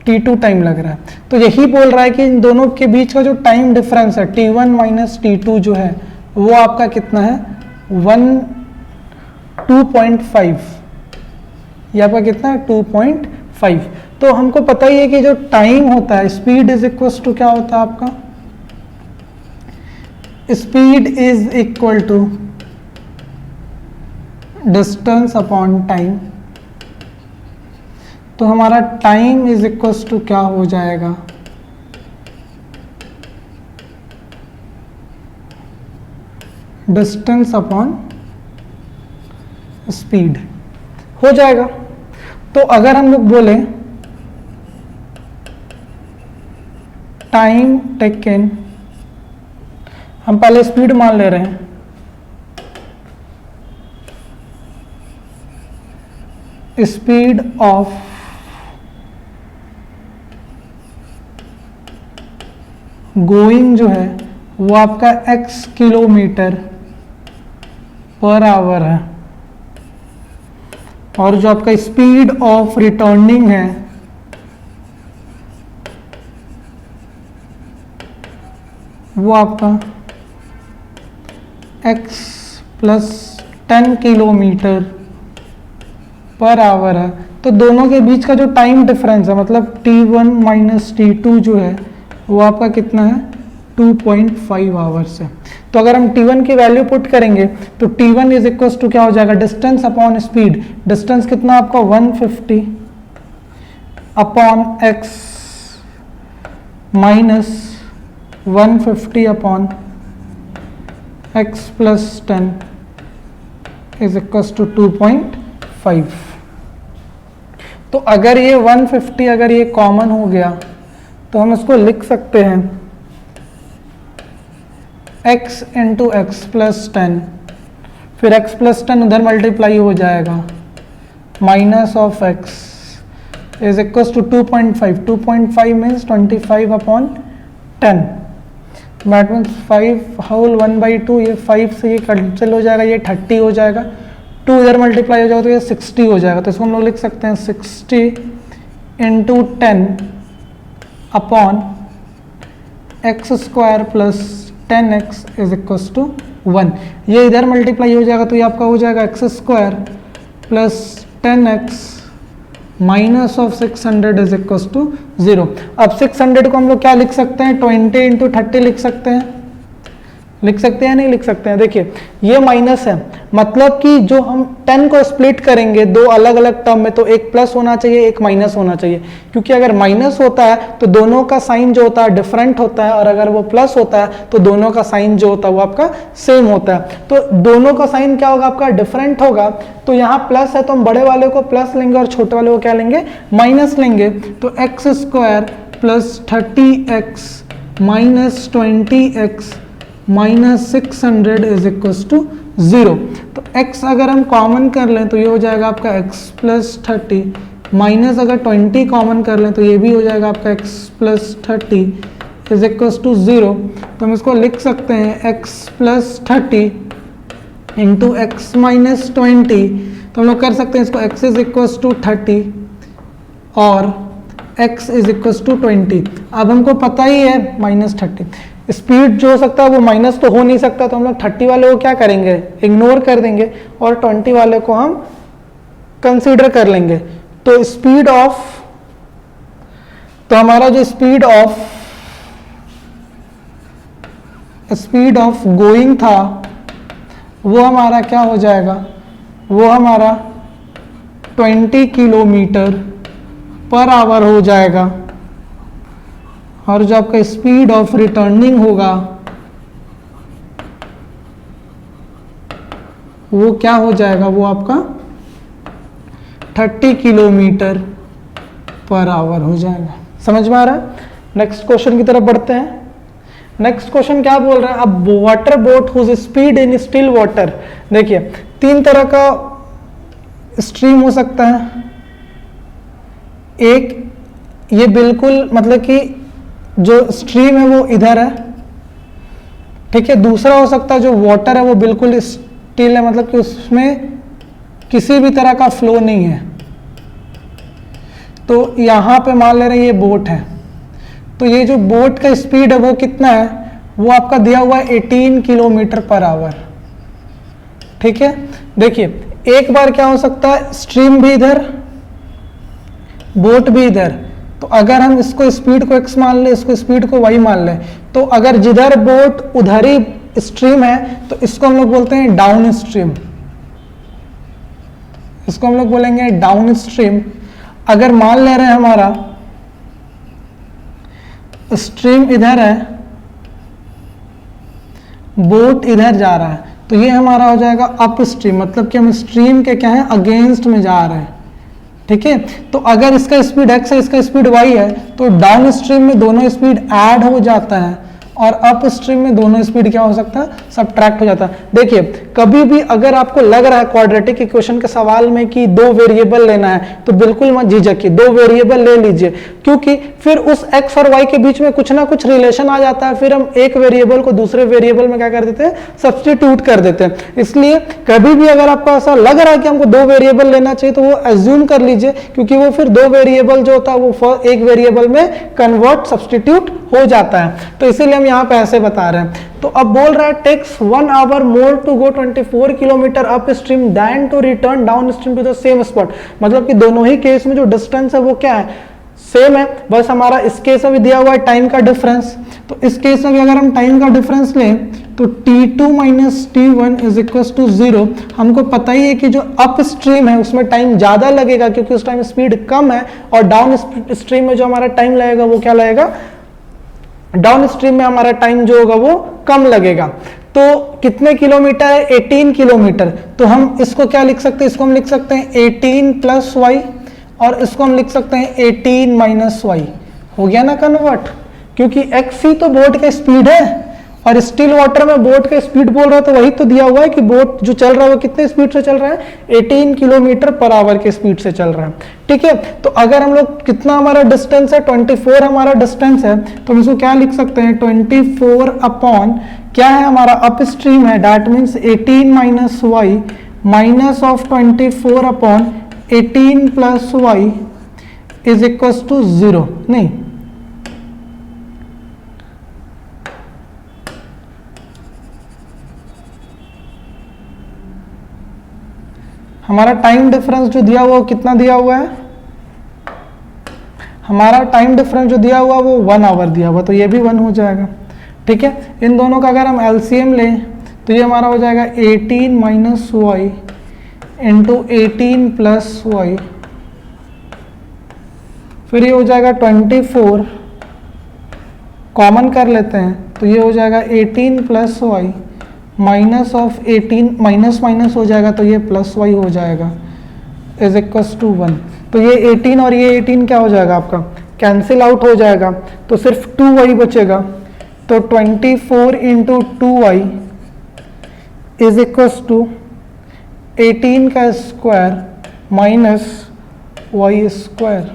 t2 टाइम लग रहा है। तो यही बोल रहा है कि इन दोनों के बीच का जो टाइम डिफरेंस है t1 माइनस t2 जो है वो आपका कितना है, 2.5 ये आपका कितना है 2.5। तो हमको पता ही है कि जो टाइम होता है, स्पीड इज इक्वल टू क्या होता है आपका, speed is equal to distance upon time. तो हमारा टाइम इज इक्वल टू क्या हो जाएगा, डिस्टेंस अपॉन स्पीड हो जाएगा। तो अगर हम लोग बोले टाइम टेकन, हम पहले स्पीड मान ले रहे हैं, स्पीड ऑफ गोइंग जो है वो आपका x किलोमीटर पर आवर है, और जो आपका स्पीड ऑफ रिटर्निंग है वो आपका x plus 10 kilometre per hour है। तो दोनों के बीच का जो टाइम डिफरेंस है, मतलब t1 माइनस t2 जो है वो आपका कितना है 2.5 आवर्स है। तो अगर हम t1 की वैल्यू पुट करेंगे तो t1 इज इक्वल टू क्या हो जाएगा, डिस्टेंस अपॉन स्पीड। डिस्टेंस कितना आपका 150 upon x minus 150 upon x plus 10 is equal to 2.5। तो अगर ये 150 अगर ये कॉमन हो गया तो हम इसको लिख सकते हैं x इंटू एक्स प्लस 10, फिर x प्लस 10 उधर मल्टीप्लाई हो जाएगा, minus of x is equal to 2.5। 2.5 means 25 upon 10, that means 5 whole 1/2। ये 5 से ये कैंसिल हो जाएगा, ये 30 हो जाएगा, 2 इधर मल्टीप्लाई हो जाएगा तो ये 60 हो जाएगा। तो इसको हम लोग लिख सकते हैं 60 into 10 upon x square plus 10x is equal to 1। ये इधर मल्टीप्लाई हो जाएगा तो ये आपका हो जाएगा x square plus 10x minus of 600 is equal to 0। अब 600 को हम लोग क्या लिख सकते हैं, 20 इंटू 30 लिख सकते हैं, लिख सकते हैं नहीं लिख सकते हैं। देखिए ये माइनस है, मतलब कि जो हम 10 को स्प्लिट करेंगे दो अलग अलग टर्म में, तो एक प्लस होना चाहिए एक माइनस होना चाहिए, क्योंकि अगर माइनस होता है तो दोनों का साइन जो होता है डिफरेंट होता है, और अगर वो प्लस होता है तो दोनों का साइन जो होता है वो आपका सेम होता है। तो दोनों का साइन क्या होगा आपका, डिफरेंट होगा। तो यहाँ प्लस है तो हम बड़े वाले को प्लस लेंगे और छोटे वाले को क्या लेंगे, माइनस लेंगे। तो x square plus 30x minus 20x minus 600 is equal to 0। तो x अगर हम कॉमन कर लें तो ये हो जाएगा आपका x प्लस 30 माइनस अगर 20 कॉमन कर लें तो ये भी हो जाएगा आपका x plus 30 is equal to 0। तो हम इसको लिख सकते हैं x plus 30 into x minus 20। तो हम लोग कर सकते हैं इसको x इज इक्वल टू 30 और x इज इक्वल टू 20। अब हमको पता ही है माइनस 30, स्पीड जो हो सकता है वो माइनस तो हो नहीं सकता, तो हम लोग 30 वाले को क्या करेंगे, इग्नोर कर देंगे और 20 वाले को हम कंसीडर कर लेंगे। तो स्पीड ऑफ, तो हमारा जो स्पीड ऑफ गोइंग था वो हमारा क्या हो जाएगा, वो हमारा 20 किलोमीटर पर आवर हो जाएगा, और जो आपका स्पीड ऑफ रिटर्निंग होगा वो क्या हो जाएगा, वो आपका 30 किलोमीटर पर आवर हो जाएगा। समझ में आ रहा है? नेक्स्ट क्वेश्चन की तरफ बढ़ते हैं। नेक्स्ट क्वेश्चन क्या बोल रहा है, अब water boat whose speed in still water. देखिए 3 तरह का स्ट्रीम हो सकता है। एक ये बिल्कुल मतलब कि जो स्ट्रीम है वो इधर है, ठीक है। दूसरा हो सकता है जो वाटर है वो बिल्कुल स्टिल है, मतलब कि उसमें किसी भी तरह का फ्लो नहीं है। तो यहां पे मान ले रहे हैं ये बोट है, तो ये जो बोट का स्पीड है वो कितना है, वो आपका दिया हुआ है 18 किलोमीटर पर आवर, ठीक है। देखिए एक बार क्या हो सकता है, स्ट्रीम भी इधर बोट भी इधर, तो अगर हम इसको स्पीड को x मान ले, इसको स्पीड को y मान ले, तो अगर जिधर बोट उधर ही स्ट्रीम है तो इसको हम लोग बोलते हैं डाउन स्ट्रीम, इसको हम लोग बोलेंगे डाउन स्ट्रीम। अगर मान ले रहे हैं हमारा स्ट्रीम इधर है, बोट इधर जा रहा है, तो ये हमारा हो जाएगा अप स्ट्रीम, मतलब कि हम स्ट्रीम के क्या है अगेंस्ट में जा रहे हैं, ठीक है। तो अगर इसका स्पीड x है, इसका स्पीड y है, तो डाउन स्ट्रीम में दोनों स्पीड ऐड हो जाता है और अप स्ट्रीम में दोनों स्पीड क्या हो सकता है, सब्ट्रैक्ट हो जाता है। देखिए कभी भी अगर आपको लग रहा है क्वाड्रेटिक इक्वेशन के सवाल में कि दो वेरिएबल लेना है, तो बिल्कुल मत झिझकिए, दो वेरिएबल ले लीजिए, क्योंकि फिर उस x और y के बीच में कुछ ना कुछ रिलेशन आ जाता है, फिर हम एक वेरिएबल को दूसरे वेरिएबल में क्या कर देते हैं, सब्स्टिट्यूट कर देते हैं। इसलिए कभी भी अगर आपको ऐसा लग रहा है कि हमको दो वेरिएबल लेना चाहिए, तो वो एज्यूम कर लीजिए, क्योंकि वो फिर दो वेरिएबल जो होता है वो एक वेरिएबल में कन्वर्ट सब्स्टिट्यूट हो जाता है। तो इसीलिए हम यहाँ पे ऐसे बता रहे हैं। तो अब बोल रहा है takes 1 hour more to go 24 kilometre upstream than to return downstream to the same spot, मतलब कि दोनों ही केस में जो डिस्टेंस है वो क्या है, सेम है, बस हमारा इस केस में भी दिया हुआ है टाइम का डिफरेंस। तो इस केस में भी अगर हम टाइम का डिफरेंस लें तो t2 minus t1 is equal to 0। हमको पता ही है कि जो अप स्ट्रीम है उसमें टाइम ज्यादा लगेगा क्योंकि उस टाइम स्पीड कम है, और डाउन स्ट्रीम में जो हमारा टाइम लगेगा वो क्या लगेगा, डाउन स्ट्रीम में हमारा टाइम जो होगा वो कम लगेगा। तो कितने किलोमीटर है, 18 किलोमीटर। तो हम इसको क्या लिख सकते हैं, इसको हम लिख सकते हैं 18 प्लस वाई, और इसको हम लिख सकते हैं 18 माइनस वाई। हो गया ना कन्वर्ट, क्योंकि x ही तो बोट का स्पीड है, और स्टिल वाटर में बोट का स्पीड बोल रहा है, तो वही तो दिया हुआ है कि बोट जो चल रहा है वो कितने स्पीड से चल रहा है, 18 किलोमीटर पर आवर के स्पीड से चल रहा है, ठीक है। तो अगर हम लोग कितना हमारा डिस्टेंस है, 24 हमारा डिस्टेंस है, तो हम इसको क्या लिख सकते हैं, 24 अपॉन क्या है हमारा अप स्ट्रीम है, that means 18 minus y minus of 24 upon 18 plus y is equal to 0। नहीं, हमारा टाइम डिफरेंस जो दिया हुआ कितना दिया हुआ है, हमारा टाइम डिफरेंस जो दिया हुआ वो 1 आवर दिया हुआ, तो ये भी 1 हो जाएगा, ठीक है। इन दोनों का अगर हम एलसीएम लें तो ये हमारा हो जाएगा 18 minus y into 18 plus y, फिर ये हो जाएगा 24, कॉमन कर लेते हैं तो ये हो जाएगा 18 plus y minus of 18, minus minus हो जाएगा तो ये प्लस वाई हो जाएगा इज इक्वल्स टू 1। तो ये 18 और ये 18 क्या हो जाएगा आपका, कैंसिल आउट हो जाएगा, तो सिर्फ 2y बचेगा। तो 24 into 2y is equals to 18 का स्क्वायर माइनस वाई स्क्वायर,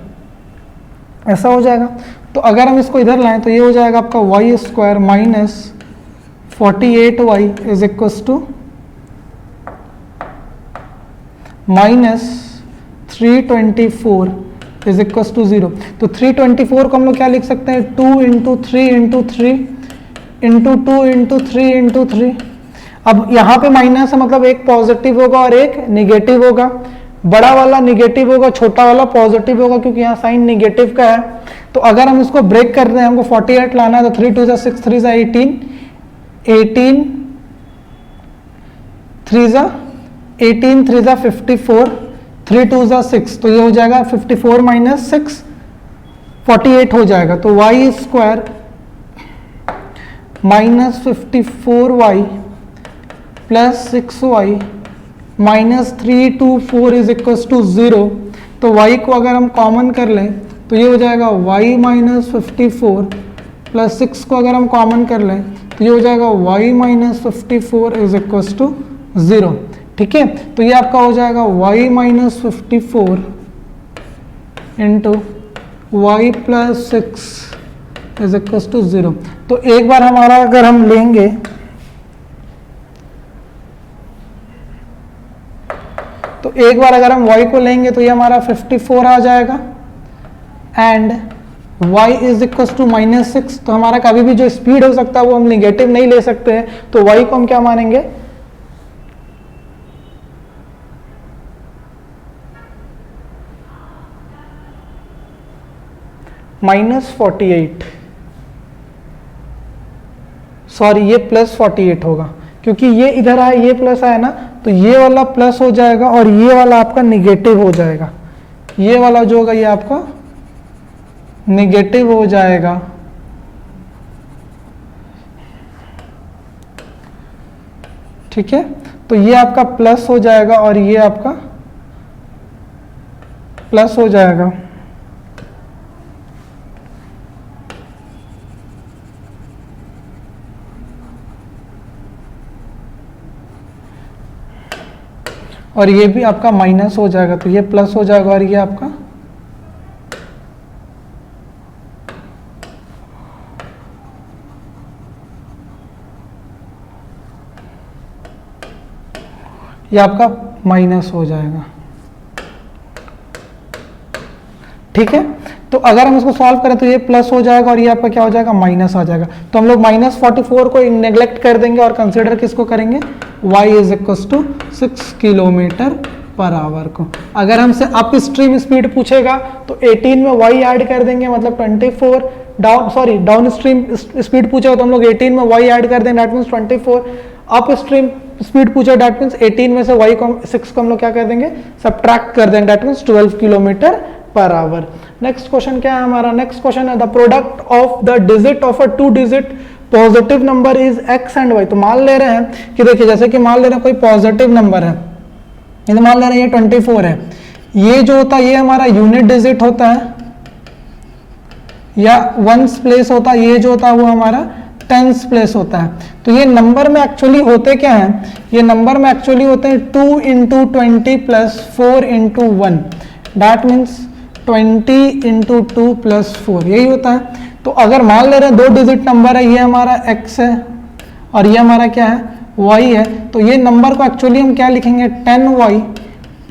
ऐसा हो जाएगा। तो अगर हम इसको इधर लाएं तो ये हो जाएगा आपका y square minus 48y is equals to minus 324 is equals to 0। तो 324 को हम लोग क्या लिख सकते हैं, 2 into 3 into 3 into 2 into 3 into 3। अब यहाँ पे माइनस है, मतलब एक पॉजिटिव होगा और एक निगेटिव होगा, बड़ा वाला निगेटिव होगा, छोटा वाला पॉजिटिव होगा, क्योंकि यहाँ साइन निगेटिव का है। तो अगर हम इसको ब्रेक कर रहे हैं, हमको 48 लाना है, तो 3 2 6 3 18 18 3 18 3 54 3 2 6, तो ये हो जाएगा 54 माइनस 6 48 हो जाएगा। तो y square minus 54y plus 6y minus 324 is equal to 0। तो y को अगर हम कॉमन कर लें तो ये हो जाएगा y माइनस 54 प्लस 6 को अगर हम कॉमन कर लें तो ये हो जाएगा y minus 54 is equal to 0, ठीक है। तो ये आपका हो जाएगा y minus 54 into y plus 6 is equal to 0। तो एक बार हमारा अगर हम लेंगे तो एक बार अगर हम y को लेंगे तो ये हमारा 54 आ जाएगा and y is equal to minus 6। तो हमारा कभी भी जो स्पीड हो सकता है वो हम निगेटिव नहीं ले सकते हैं, तो y को हम क्या मानेंगे, -48, सॉरी ये +48 होगा, क्योंकि ये इधर आया, ये प्लस आया ना, तो ये वाला प्लस हो जाएगा और ये वाला आपका निगेटिव हो जाएगा। ये वाला जो होगा ये आपका निगेटिव हो जाएगा। ठीक है, तो ये आपका प्लस हो जाएगा और ये आपका प्लस हो जाएगा। और ये भी आपका माइनस हो जाएगा, तो ये प्लस हो जाएगा और ये आपका माइनस हो जाएगा। ठीक है, तो अगर हम इसको सॉल्व करें तो ये प्लस हो जाएगा और ये आपका क्या हो जाएगा, माइनस आ जाएगा। तो हम लोग -44 को नेग्लेक्ट कर देंगे और कंसीडर किसको करेंगे, y = 6 किलोमीटर पर आवर को। अगर हमसे अप स्ट्रीम स्पीड पूछेगा तो 18 में y ऐड कर देंगे, मतलब 24। डाउन स्ट्रीम स्पीड पूछेगा तो हम लोग 18 में y ऐड कर देंगे, that means 24। Up stream speed पूछे, दैट मीन्स 18 में से y को 6 को हम लोग क्या कर देंगे, सब्ट्रैक्ट कर देंगे, that means 12 kilometre per hour. Next question क्या है हमारा, नेक्स्ट क्वेश्चन है the product of the digit of a 2 digit positive number is x and y। तो मान ले रहे हैं कि देखिए, जैसे कि मान ले रहे हैं कोई पॉजिटिव नंबर है, ये तो मान ले रहे हैं ये 24 है, ये जो होता है ये हमारा यूनिट डिजिट होता है या वंस प्लेस होता है, ये जो होता है वो हमारा टेंस प्लेस होता है। तो ये नंबर में एक्चुअली होते क्या हैं, ये नंबर में एक्चुअली होते हैं 2 × 20 + 4 × 1, दैट मीन्स 20 × 2 + 4, यही होता है। तो अगर मान ले रहे हैं 2 डिजिट नंबर है, ये हमारा x है और ये हमारा क्या है, y है, तो ये नंबर को एक्चुअली हम क्या लिखेंगे, 10y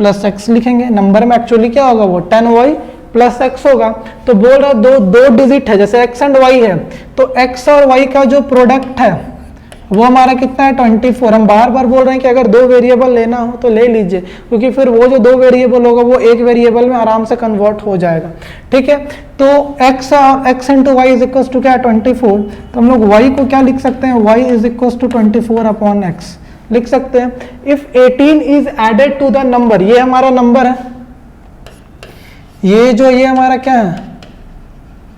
+ x लिखेंगे। नंबर में एक्चुअली क्या होगा, वो 10y + x होगा। तो बोल रहा दो डिजिट है, जैसे x एंड y है, तो x और y का जो प्रोडक्ट है वो हमारा कितना है, 24। हम बार बार बोल रहे हैं कि अगर 2 वेरिएबल लेना हो तो ले लीजिए, क्योंकि फिर वो जो 2 वेरिएबल होगा वो एक वेरिएबल में आराम से कन्वर्ट हो जाएगा। ठीक है, तो x और x × y = क्या है, 24। तो हम लोग y को क्या लिख सकते हैं, y = 24/x लिख सकते हैं। If 18 is added to the number, ये हमारा नंबर है, ये हमारा क्या है,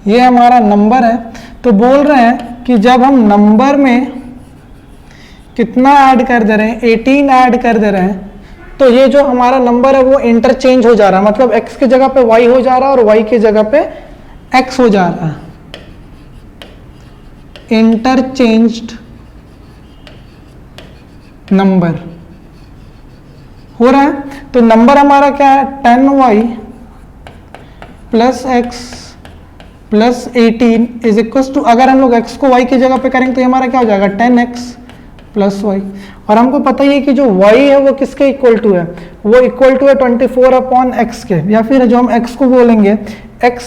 ये हमारा नंबर है। तो बोल रहे हैं कि जब हम नंबर में कितना ऐड कर दे रहे हैं, 18 ऐड कर दे रहे हैं, तो ये जो हमारा नंबर है वो इंटरचेंज हो जा रहा है, मतलब x की जगह पे y हो जा रहा है और y की जगह पे x हो जा रहा है, इंटरचेंज्ड नंबर हो रहा है। तो नंबर हमारा क्या है, 10y + x + 18 = अगर हम लोग x को y की जगह पे करेंगे तो ये हमारा क्या हो जाएगा, 10x + y। और हमको पता ही है कि जो y है वो किसके इक्वल टू है, वो इक्वल टू है 24/x के, या फिर जो हम x को बोलेंगे, x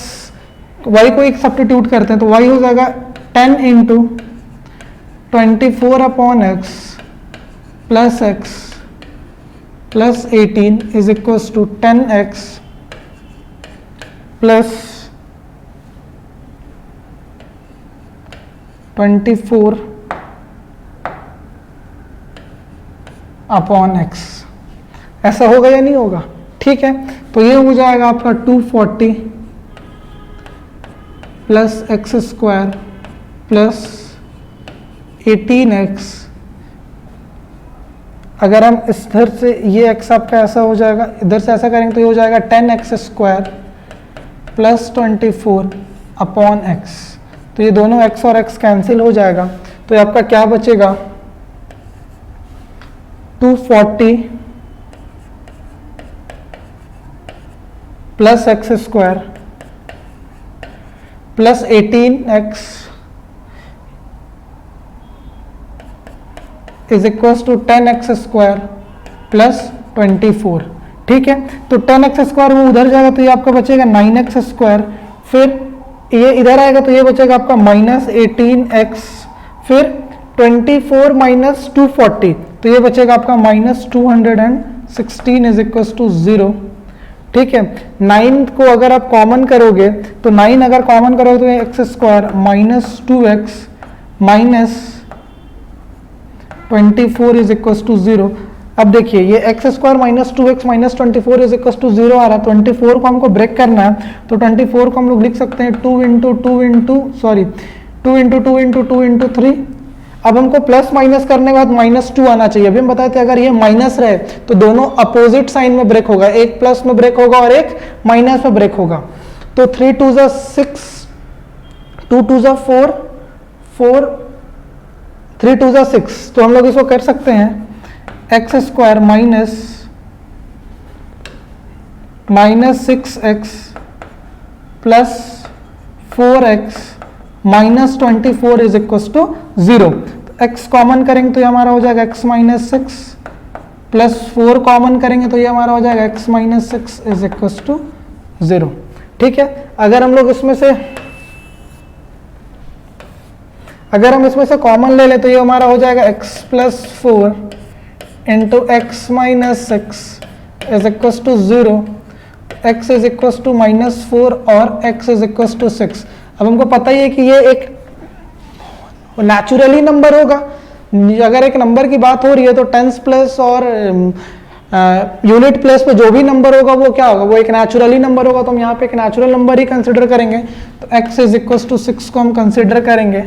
y को एक सब्स्टिट्यूट करते हैं तो y हो जाएगा 10 × 24/x + x + 18 = 10x + 24/x। ऐसा होगा या नहीं होगा, ठीक है। तो ये हो जाएगा आपका 240 + x² + 18x। अगर हम इधर से ये x आपका ऐसा हो जाएगा, इधर से ऐसा करेंगे तो ये हो जाएगा 10x² + 24/x। तो ये दोनों x और x कैंसिल हो जाएगा, तो ये आपका क्या बचेगा, 240 + x² + 18x = 10x² + 24। ठीक है, तो 10x² वो उधर जाएगा तो ये आपका बचेगा 9x², फिर ये इधर आएगा तो ये बचेगा आपका -18x, फिर 24 - 240 तो ये बचेगा आपका -216 = 0। ठीक है। 9 को अगर आप कॉमन करोगे तो 9 अगर कॉमन करोगे तो x square minus 2x minus 24 is equal to 0। अब देखिए ये x square minus 2x minus 24 is equal to 0 आ रहा है। 24 को हमको ब्रेक करना है तो 24 को हम लोग लिख सकते हैं 2 इंटू 2 इंटू 3। अब हमको प्लस माइनस करने के बाद माइनस 2 आना चाहिए। अभी हम बताए थे अगर ये माइनस रहे तो दोनों अपोजिट साइन में ब्रेक होगा, एक प्लस में ब्रेक होगा और एक माइनस में ब्रेक होगा। तो 3 2 जा 6, 2 2 जा 4, 3 2 जा 6। तो हम लोग इसको कर सकते हैं x square minus 6x plus 4x minus 24 is equal to 0। x common करेंगे तो ये हमारा हो जाएगा x माइनस 6 प्लस 4 कॉमन करेंगे तो ये हमारा हो जाएगा x minus 6 is equal to 0। ठीक है। अगर हम इसमें से कॉमन ले ले तो ये हमारा हो जाएगा x plus 4 into x minus 6 is equal to 0। x is equal to minus 4 और x इज इक्वल टू 6। अब हमको पता ही है कि ये एक नेचुरली नंबर होगा। अगर एक नंबर की बात हो रही है तो टेंस प्लेस और यूनिट प्लेस पे जो भी नंबर होगा वो क्या होगा, वो एक नेचुरली नंबर होगा। तो हम यहाँ पे एक नेचुरल नंबर ही कंसिडर करेंगे। तो x इज इक्वल टू 6 को हम कंसिडर करेंगे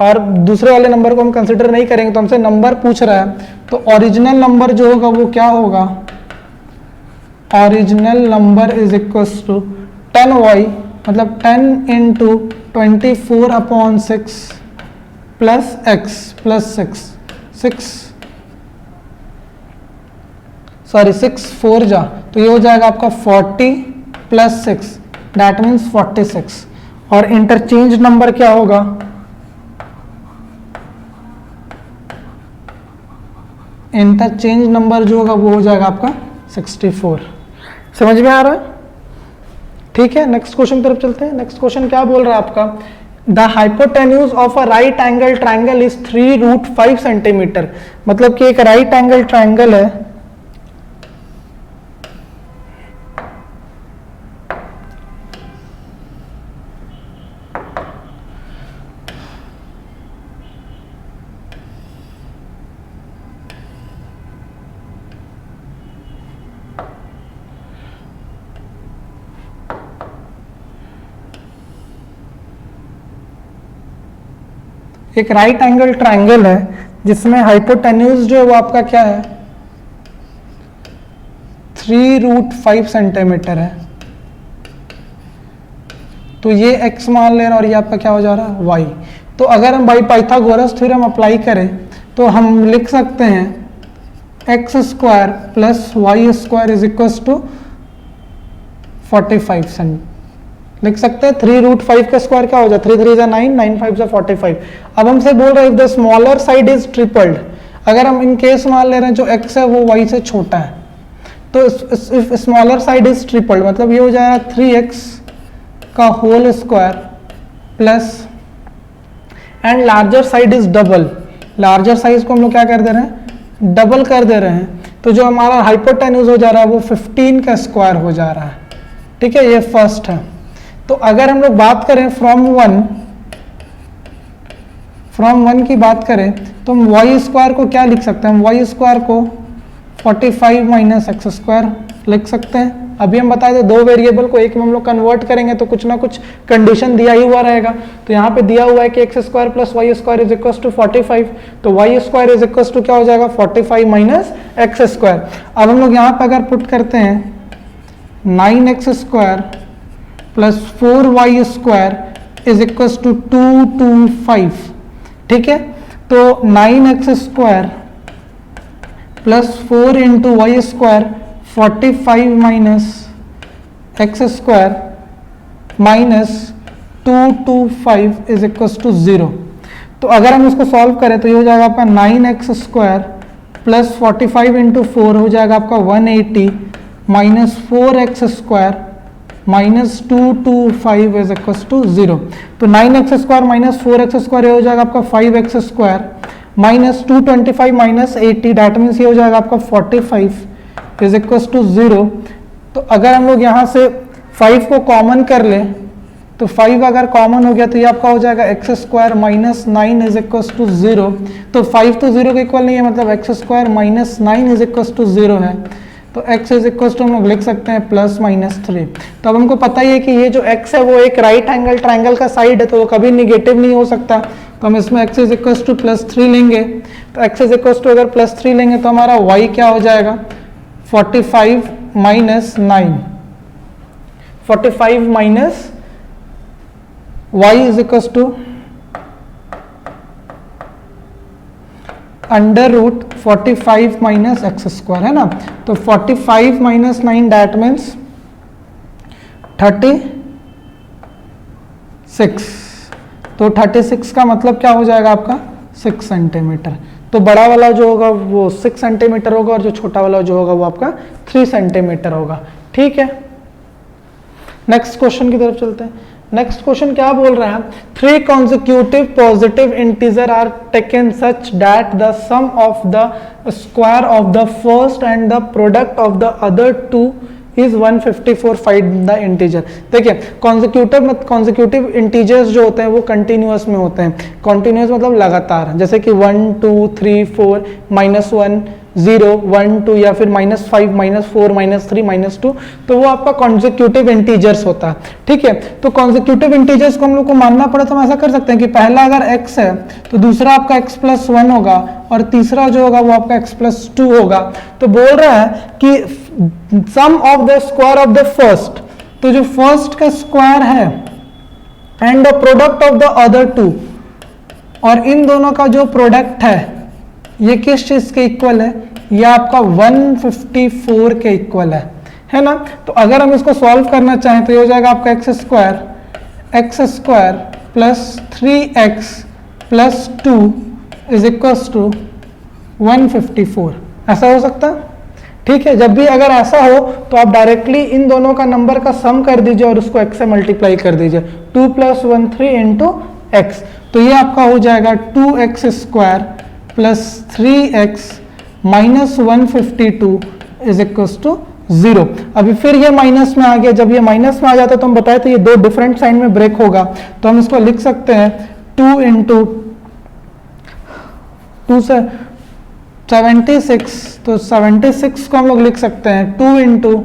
और दूसरे वाले नंबर को हम कंसिडर नहीं करेंगे। तो हमसे नंबर पूछ रहा है तो ओरिजिनल नंबर जो होगा वो क्या होगा, original number is equal to 10y मतलब 10 into 24 upon 6 plus x plus 6 4 जा तो ये हो जाएगा आपका 40 प्लस 6 दैट मीन्स 46। और इंटरचेंज नंबर क्या होगा, इंटरचेंज नंबर जो होगा वो हो जाएगा आपका 64। समझ में आ रहा है? ठीक है। नेक्स्ट क्वेश्चन की तरफ चलते हैं। नेक्स्ट क्वेश्चन क्या बोल रहा है आपका, the hypotenuse of a right angle triangle is 3√5 centimetre. मतलब कि एक राइट एंगल ट्राइंगल है, एक राइट एंगल ट्राइंगल है जिसमें हाइपोटेन्यूज जो है वो आपका क्या है 3√5 सेंटीमीटर है। तो ये x मान लेना और ये आपका क्या हो जा रहा है y। तो अगर हम बाई पाइथागोरस थ्योरम अप्लाई करें तो हम लिख सकते हैं x square plus y square is equal to 45 लिख सकते हैं। 3√5 का स्क्वायर क्या हो जाए 3 3 9, 9 5 45। अब हमसे बोल रहे हैं if the smaller side is tripled. अगर हम इन केस मान ले रहे हैं जो x है वो y से छोटा है तो if smaller side is tripled मतलब ये हो जाएगा 3x का whole square plus and larger side is double. Larger size को हम लोग क्या कर दे रहे हैं, डबल कर दे रहे हैं। तो जो हमारा हाइपोटेन्यूज हो जा रहा है वो 15 का स्क्वायर हो जा रहा है। ठीक है, ये फर्स्ट है। तो अगर हम लोग बात करें फ्रॉम वन की बात करें तो हम वाई स्क्वायर को क्या लिख सकते हैं, हम वाई स्क्वायर को 45 माइनस एक्स स्क्वायर लिख सकते हैं। अभी हम बताए थे दो वेरिएबल को एक में हम लोग कन्वर्ट करेंगे तो कुछ ना कुछ कंडीशन दिया ही हुआ रहेगा। तो यहाँ पे दिया हुआ है कि x square plus y square is equal to 45। तो y square is equal to क्या हो जाएगा 45 माइनस एक्स स्क्वायर। अब हम लोग यहाँ पे अगर पुट करते हैं 9x square plus 4y square is equal to 225। ठीक है, तो 9x square plus 4 into y square 45 minus x square minus 225 is equal to 0। तो अगर हम इसको सॉल्व करें तो ये हो जाएगा आपका 9x स्क्वायर प्लस 45 इंटू 4 हो जाएगा आपका 180 minus 4x square minus 225 is equal to 0। तो 9x square minus 4x square हो जाएगा आपका 5x square minus 225 minus 80 that means ये हो जाएगा आपका 45 इज इक्वल टू 0। तो अगर हम लोग यहाँ से 5 को कॉमन कर लें तो 5 अगर कॉमन हो गया तो ये आपका हो जाएगा x square minus 9 is equal to 0। तो 5 तो 0 के इक्वल नहीं है, मतलब x square minus 9 is equal to 0 है। तो x इज इक्वल टू हम लोग लिख सकते हैं प्लस माइनस 3। तो अब हमको पता ही है कि ये जो x है वो एक राइट एंगल ट्राइंगल का साइड है, तो वो कभी निगेटिव नहीं हो सकता। तो हम इसमें x is equal to plus 3 लेंगे। तो x इज इक्वल टू अगर प्लस 3 लेंगे तो हमारा y क्या हो जाएगा 45 minus 9, 45 minus y is equal to under root 45 minus x square, है ना। तो 45 माइनस 9 दैट मीन्स 36। तो 36 का मतलब क्या हो जाएगा आपका 6 सेंटीमीटर। तो बड़ा वाला जो होगा वो 6 सेंटीमीटर होगा और जो छोटा वाला जो होगा वो आपका 3 सेंटीमीटर होगा। ठीक है, नेक्स्ट क्वेश्चन की तरफ चलते हैं। नेक्स्ट क्वेश्चन क्या बोल रहा है, 3 consecutive positive integer are taken such that the sum of the square of the first and the product of the other two is 154। Find the integer. देखिए कॉन्जिक्यूटिव इंटीजर्स जो होते हैं वो कंटिन्यूअस में होते हैं। कॉन्टिन्यूअस मतलब लगातार, जैसे कि 1 2 3 4 -1 0 1 2 या फिर -5 -4 -3 -2, तो वो आपका कॉन्जिक्यूटिव इंटीजर्स होता है। ठीक है, तो कॉन्जिक्यूटिव इंटीजर्स को हम लोग को मानना पड़े तो हम ऐसा कर सकते हैं कि पहला अगर x है तो दूसरा आपका x + 1 होगा और तीसरा जो होगा वो आपका x + 2 होगा। तो बोल रहा है कि sum of the square of the first, तो जो फर्स्ट का स्क्वायर है and the product of the other two, और इन दोनों का जो प्रोडक्ट है ये किस चीज के इक्वल है, ये आपका 154 के इक्वल है ना। तो अगर हम इसको सॉल्व करना चाहें तो ये हो जाएगा आपका x square plus 3x plus 2 is equal to 154। ऐसा हो सकता है। ठीक है, जब भी अगर ऐसा हो तो आप डायरेक्टली इन दोनों का नंबर का सम कर दीजिए और उसको x से मल्टीप्लाई कर दीजिए। 2 + 1 3 इंटू x, तो ये आपका हो जाएगा 2x square plus 3x minus 152 is equal to 0। अभी फिर ये माइनस में आ गया, जब ये माइनस में आ जाता है तो हम बताए थे ये दो डिफरेंट साइन में ब्रेक होगा। तो हम इसको लिख सकते हैं 2 इंटू 2 से 76, तो 76 को हम लोग लिख सकते हैं 2 इंटू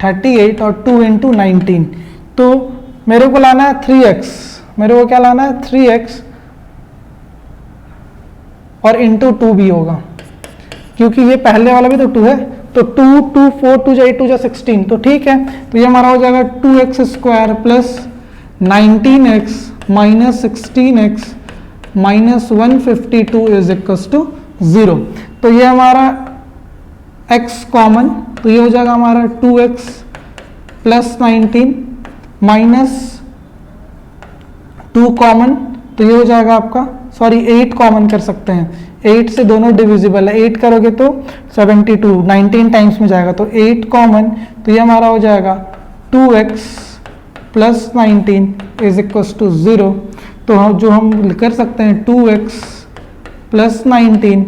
38 और 2 इंटू 19। तो मेरे को लाना है 3x, मेरे को क्या लाना है 3x और इंटू 2 भी होगा क्योंकि ये पहले वाला भी तो 2 है। तो 2 2 4 2 8 2 16, तो ठीक है। तो ये हमारा हो जाएगा 2x square plus 19x minus 16x minus 152 is equal to 0। तो ये हमारा x कॉमन, तो ये हो जाएगा हमारा 2x प्लस 19 माइनस 2 कॉमन, तो ये हो जाएगा आपका 8 कॉमन कर सकते हैं, 8 से दोनों डिविजिबल है, 8 करोगे तो 72 19 टाइम्स में जाएगा, तो 8 कॉमन, तो ये हमारा हो जाएगा 2x plus 19 is equal to 0। तो जो हम कर सकते हैं 2x प्लस 19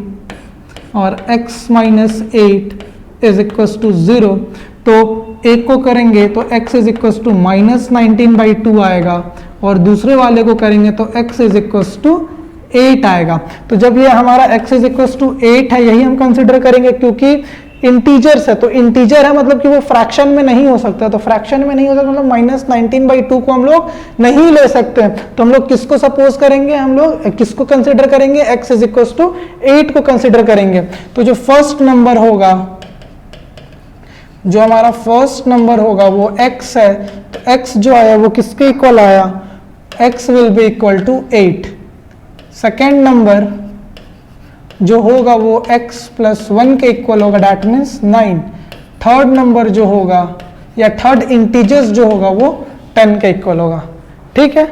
और x minus 8 is equal to 0। तो एक को करेंगे तो x is equal to minus 19/2 आएगा और दूसरे वाले को करेंगे तो x इज इक्वल टू 8 आएगा। तो जब ये हमारा x इज इक्वल टू 8 है, यही हम कंसिडर करेंगे क्योंकि इंटीजर्स है, तो इंटीजर है मतलब कि वो फ्रैक्शन में नहीं हो सकता। तो फ्रैक्शन में नहीं हो सकता मतलब माइनस 19/2 को हम लोग नहीं ले सकते। तो हम लोग किसको सपोज करेंगे, हम लोग किसको कंसिडर करेंगे, x इज इक्वल टू 8 को कंसिडर करेंगे। तो जो फर्स्ट नंबर होगा, जो हमारा फर्स्ट नंबर होगा वो x है, तो x जो आया वो किसके इक्वल आया, x will be equal to 8। Second number जो होगा वो x प्लस 1 के इक्वल होगा, डैट मीन्स 9। थर्ड नंबर जो होगा या थर्ड इंटीजर्स जो होगा वो 10 के इक्वल होगा। ठीक है।